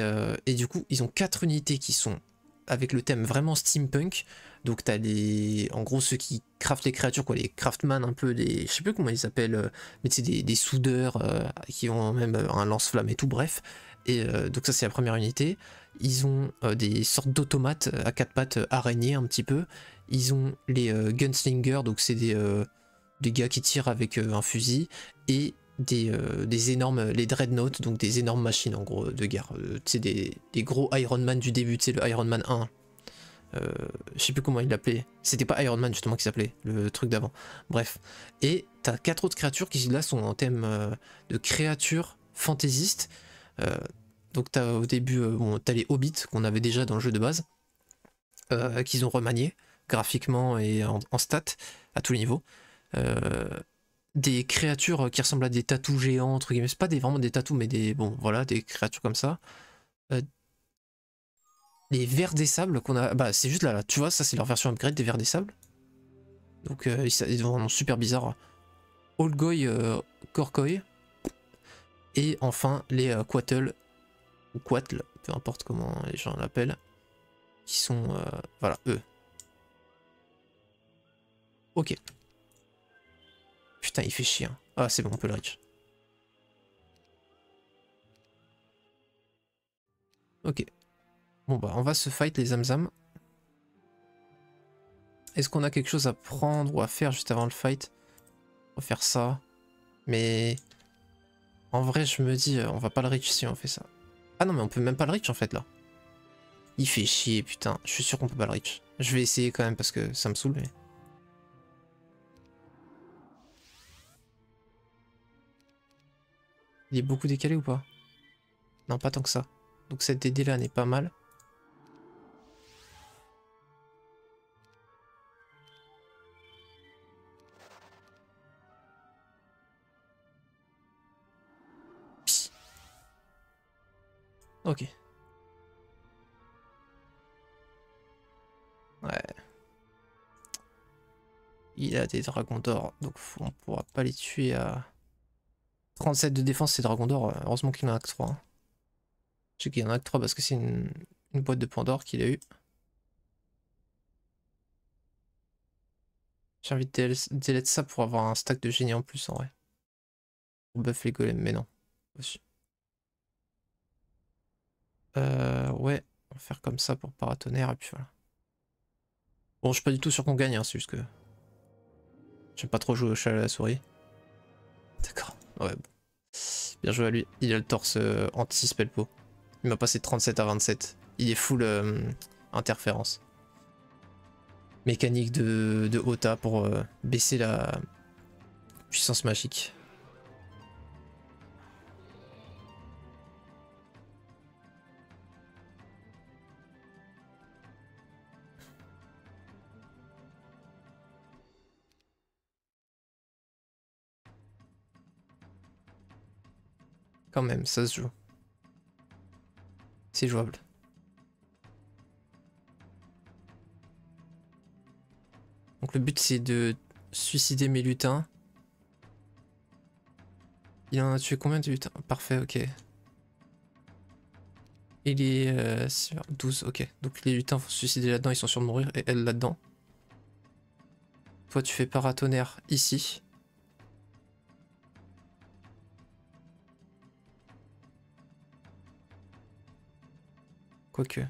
du coup ils ont 4 unités qui sont avec le thème vraiment steampunk. Donc t'as les... En gros ceux qui craftent les créatures, quoi, les craftman un peu, les... Je sais plus comment ils s'appellent, mais c'est des soudeurs qui ont même un lance-flamme et tout, bref. Et donc ça c'est la première unité. Ils ont des sortes d'automates à 4 pattes araignées un petit peu. Ils ont les gunslingers, donc c'est des gars qui tirent avec un fusil. Et des énormes, les dreadnoughts, donc des énormes machines en gros de guerre. Tu sais, des gros Iron Man du début, tu sais, le Iron Man 1. Je sais plus comment il l'appelait. C'était pas Iron Man justement qui s'appelait, le truc d'avant. Bref. Et t'as 4 autres créatures qui là sont en thème de créatures fantaisistes. Donc t'as au début, bon, t'as les hobbits qu'on avait déjà dans le jeu de base, qu'ils ont remanié graphiquement et en stats à tous les niveaux. Des créatures qui ressemblent à des tatous géants, entre guillemets. C'est pas vraiment des tatous, mais des, bon, voilà, des créatures comme ça. Les vers des sables qu'on a... Bah, c'est juste là, tu vois, ça c'est leur version upgrade des vers des sables. Donc, ils ont un nom super bizarre. Olgoy, Korkoy. Et enfin, les Quattle, ou Quattle, peu importe comment les gens l'appellent. Qui sont, voilà, eux. Ok. Putain, il fait chier. Hein. Ah, c'est bon, on peut le reach. Ok. Bon, bah, on va se fight les Zamzam. Est-ce qu'on a quelque chose à prendre ou à faire juste avant le fight? On va faire ça. Mais en vrai, je me dis, on va pas le reach si on fait ça. Ah non, mais on peut même pas le reach en fait là. Il fait chier, putain. Je suis sûr qu'on peut pas le reach. Je vais essayer quand même parce que ça me saoule. Mais... Il est beaucoup décalé ou pas? Non, pas tant que ça. Donc cette DD là n'est pas mal. Ok. Ouais. Il a des dragons d'or, donc on pourra pas les tuer à 37 de défense, ces dragons d'or. Heureusement qu'il en a que 3. Hein. Je sais qu'il en a que 3 parce que c'est une boîte de points d'or qu'il a eu. J'ai envie de delete ça pour avoir un stack de génie en plus en vrai. Pour buff les golems, mais non. Aussi. Ouais, on va faire comme ça pour paratonnerre et puis voilà. Bon, je suis pas du tout sûr qu'on gagne, hein, c'est juste que j'aime pas trop jouer au chat à la souris. D'accord, ouais, bon. Bien joué à lui, il a le torse anti-spellpo. Il m'a passé 37 à 27. Il est full interférence. Mécanique de Ota pour baisser la puissance magique. Quand même, ça se joue. C'est jouable. Donc le but c'est de suicider mes lutins. Il en a tué combien de lutins? Parfait, ok. Il est sur 12, ok. Donc les lutins vont se suicider là-dedans, ils sont sûrs de mourir, et elle là-dedans. Toi tu fais paratonnerre ici. Quoique.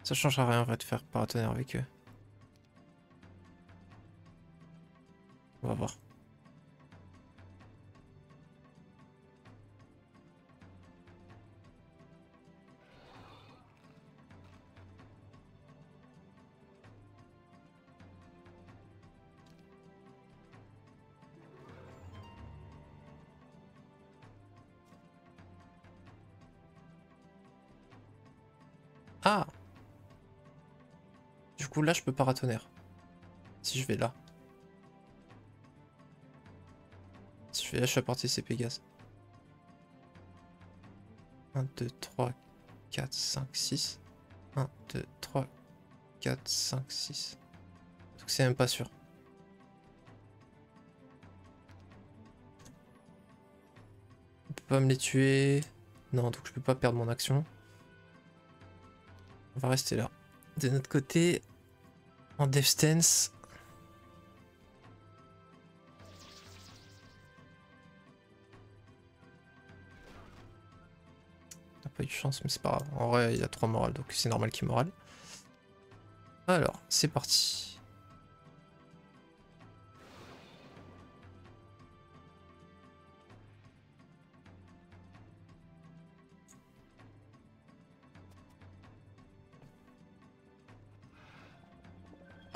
Ça changera rien en vrai de faire paratonnerre avec eux. On va voir. Ah! Du coup là je peux paratonnerre. Si je vais là. Si je vais là je suis à portée c'est Pégase. 1, 2, 3, 4, 5, 6. 1, 2, 3, 4, 5, 6. Donc c'est même pas sûr. On peut pas me les tuer. Non, donc je peux pas perdre mon action. On va rester là. De notre côté, en dev stance. On n'a pas eu de chance, mais c'est pas grave. En vrai, il a 3 morales, donc c'est normal qu'il morale. Alors, c'est parti.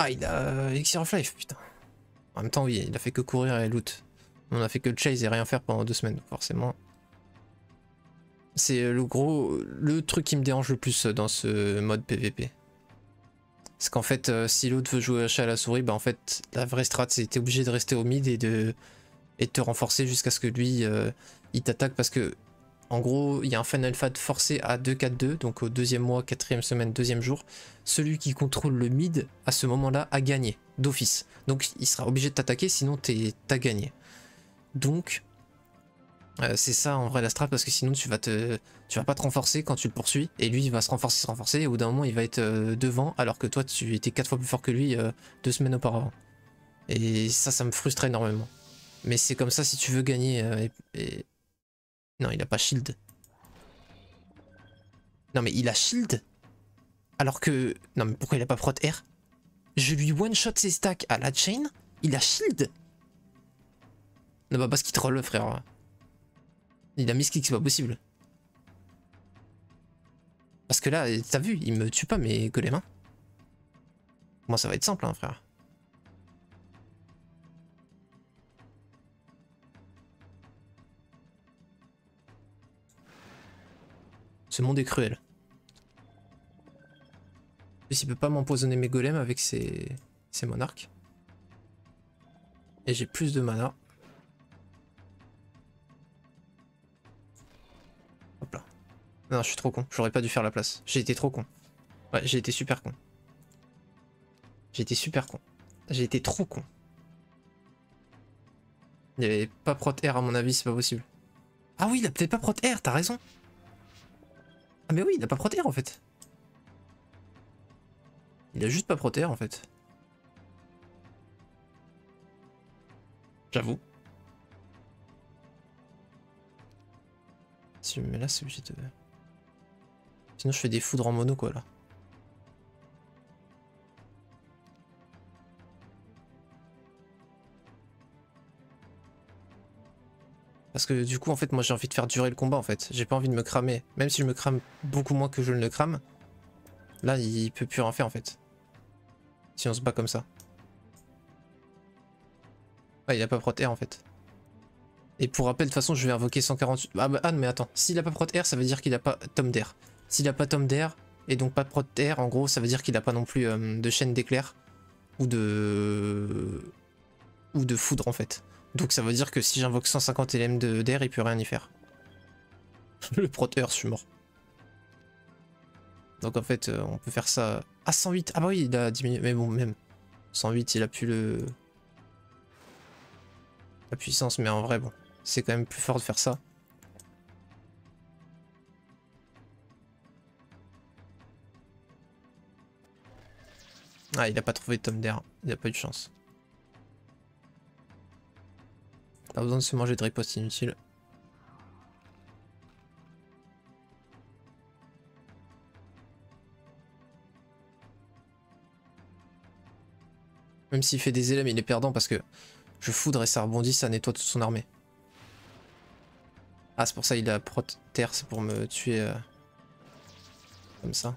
Ah, il a Elixir of Life, putain. En même temps, oui, il a fait que courir et loot. On a fait que chase et rien faire pendant 2 semaines, forcément. C'est le truc qui me dérange le plus dans ce mode PVP. Parce qu'en fait, si l'autre veut jouer chat à la souris, bah en fait, la vraie strat, c'est que t'es obligé de rester au mid et de te renforcer jusqu'à ce que lui, il t'attaque parce que, en gros, il y a un Final Fight forcé à 2-4-2, donc au 2e mois, 4e semaine, 2e jour. Celui qui contrôle le mid, à ce moment-là, a gagné, d'office. Donc il sera obligé de t'attaquer, sinon t'as gagné. Donc, c'est ça en vrai la strat, parce que sinon tu vas pas te renforcer quand tu le poursuis, et lui il va se renforcer, et au bout d'un moment il va être devant, alors que toi tu étais 4 fois plus fort que lui 2 semaines auparavant. Et ça me frustre énormément. Mais c'est comme ça si tu veux gagner. Non, il a pas shield. Non, mais il a shield. Alors que. Non, mais pourquoi il a pas prot R? Je lui one-shot ses stacks à la chain. Il a shield. Non, bah parce qu'il troll, frère. Il a mis kick, c'est pas possible. Parce que là, t'as vu, il me tue pas, mais que les mains. Moi ça va être simple hein frère. Ce monde est cruel. En plus, il peut pas m'empoisonner mes golems avec ses monarques. Et j'ai plus de mana. Hop là. Non, je suis trop con. J'aurais pas dû faire la place. J'ai été trop con. Ouais, j'ai été super con. J'ai été super con. J'ai été trop con. Il n'y avait pas prot air à mon avis, c'est pas possible. Ah oui, il a peut-être pas prot air, t'as raison. Ah mais oui, il a pas prot air en fait. Il a juste pas prot air en fait. J'avoue. Si je me mets là, c'est obligé de... Sinon je fais des foudres en mono quoi là. Parce que du coup en fait moi j'ai envie de faire durer le combat en fait. J'ai pas envie de me cramer. Même si je me crame beaucoup moins que je ne le crame. Là il peut plus rien faire en fait. Si on se bat comme ça. Ah il a pas prot air en fait. Et pour rappel de toute façon je vais invoquer 148... Ah bah mais attends. S'il a pas prot air ça veut dire qu'il a pas tome d'air. S'il a pas tome d'air et donc pas de prot air en gros ça veut dire qu'il a pas non plus de chaîne d'éclair. Ou de foudre en fait. Donc ça veut dire que si j'invoque 150 LM d'air, il peut rien y faire. Le proteur, je suis mort. Donc en fait, on peut faire ça à 108. Ah bah oui, il a diminué. Mais bon, même 108, il a plus la puissance. Mais en vrai, bon, c'est quand même plus fort de faire ça. Ah, il a pas trouvé de tome d'air. Il a pas eu de chance. Pas besoin de se manger de riposte inutile. Même s'il fait des élèves, il est perdant parce que je foudre et ça rebondit, ça nettoie toute son armée. Ah, c'est pour ça il a prot terre, c'est pour me tuer comme ça.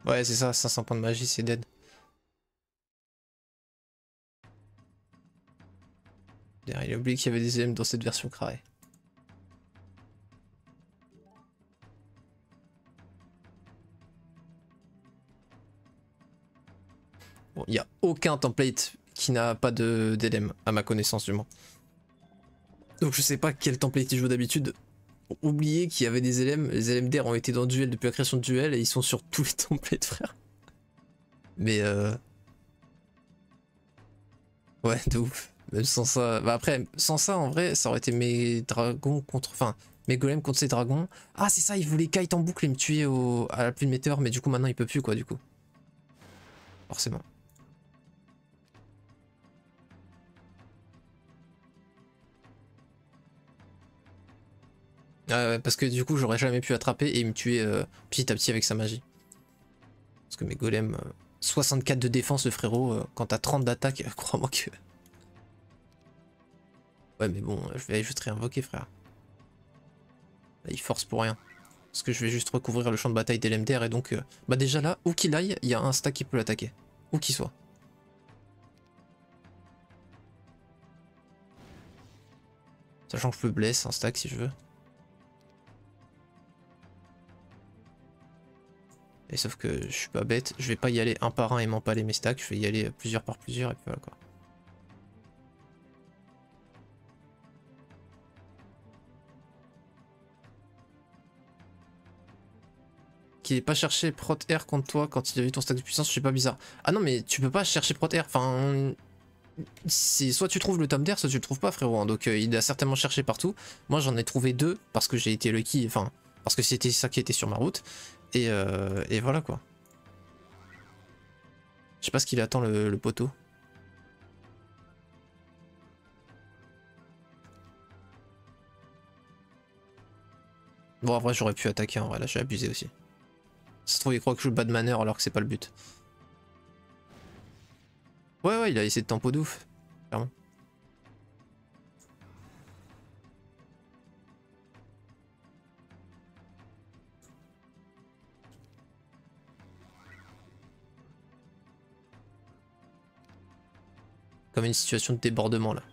Ouais, c'est ça, 500 points de magie, c'est dead. D'ailleurs, il a oublié qu'il y avait des éléments dans cette version carrée. Bon, il n'y a aucun template qui n'a pas d'élèmes, à ma connaissance du moins. Donc je sais pas quel template il joue d'habitude. Oubliez qu'il y avait des élèmes, les élèmes d'air ont été dans Duel depuis la création de Duel et ils sont sur tous les templates frère. Mais ouais, de ouf. Même sans ça... Bah après, sans ça en vrai, ça aurait été mes dragons contre... Enfin, mes golems contre ces dragons. Ah c'est ça, il voulait kite en boucle et me tuer à la pluie de météore, mais du coup maintenant il peut plus quoi du coup. Forcément. Ouais, parce que du coup j'aurais jamais pu attraper et me tuer petit à petit avec sa magie. Parce que mes golems, 64 de défense le frérot, quand t'as 30 d'attaque, crois-moi que... Ouais mais bon, je vais juste réinvoquer frère. Là, il force pour rien. Parce que je vais juste recouvrir le champ de bataille d'LMDR et donc... bah déjà là, où qu'il aille, il y a un stack qui peut l'attaquer. Où qu'il soit. Sachant que je peux blesse un stack si je veux. Et sauf que je suis pas bête, je vais pas y aller un par un et m'empaler mes stacks, je vais y aller plusieurs par plusieurs et puis voilà quoi. Qu'il ait pas cherché prot air contre toi quand il a vu ton stack de puissance, je sais pas bizarre. Ah non mais tu peux pas chercher prot air, enfin... C'est soit tu trouves le tome d'air, soit tu le trouves pas frérot, hein. Donc il a certainement cherché partout. Moi j'en ai trouvé deux parce que j'ai été lucky, enfin... Parce que c'était ça qui était sur ma route. Et voilà quoi. Je sais pas ce qu'il attend le poteau. Bon, en vrai, j'aurais pu attaquer, en vrai, là, j'ai abusé aussi. Ça se trouve, il croit que je bats de manœuvre alors que c'est pas le but. Ouais, ouais, il a essayé de tempo de ouf, clairement. Comme une situation de débordement, là.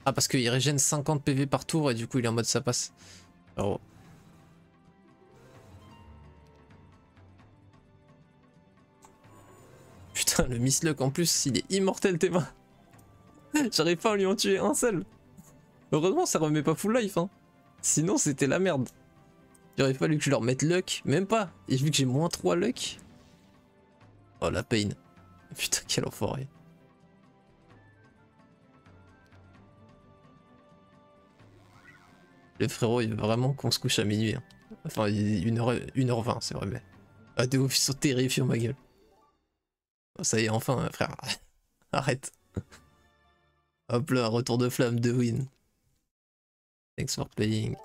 Ah, parce qu'il régène 50 PV par tour et du coup, il est en mode ça passe. Alors... Putain, le Mistlock en plus, il est immortel, tes mains. J'arrive pas à lui en tuer un seul. Heureusement, ça remet pas full life, hein. Sinon, c'était la merde. Il aurait fallu que je leur mette luck, même pas. Et vu que j'ai moins 3 luck. Oh la pain. Putain, quel enfoiré. Le frérot, il veut vraiment qu'on se couche à minuit. Hein. Enfin, il est 1h20, c'est vrai, mais. Ah, de ouf, ils sont terrifiants, ma gueule. Oh, ça y est, enfin, frère. Arrête. Hop là, retour de flamme de win. Thanks for playing.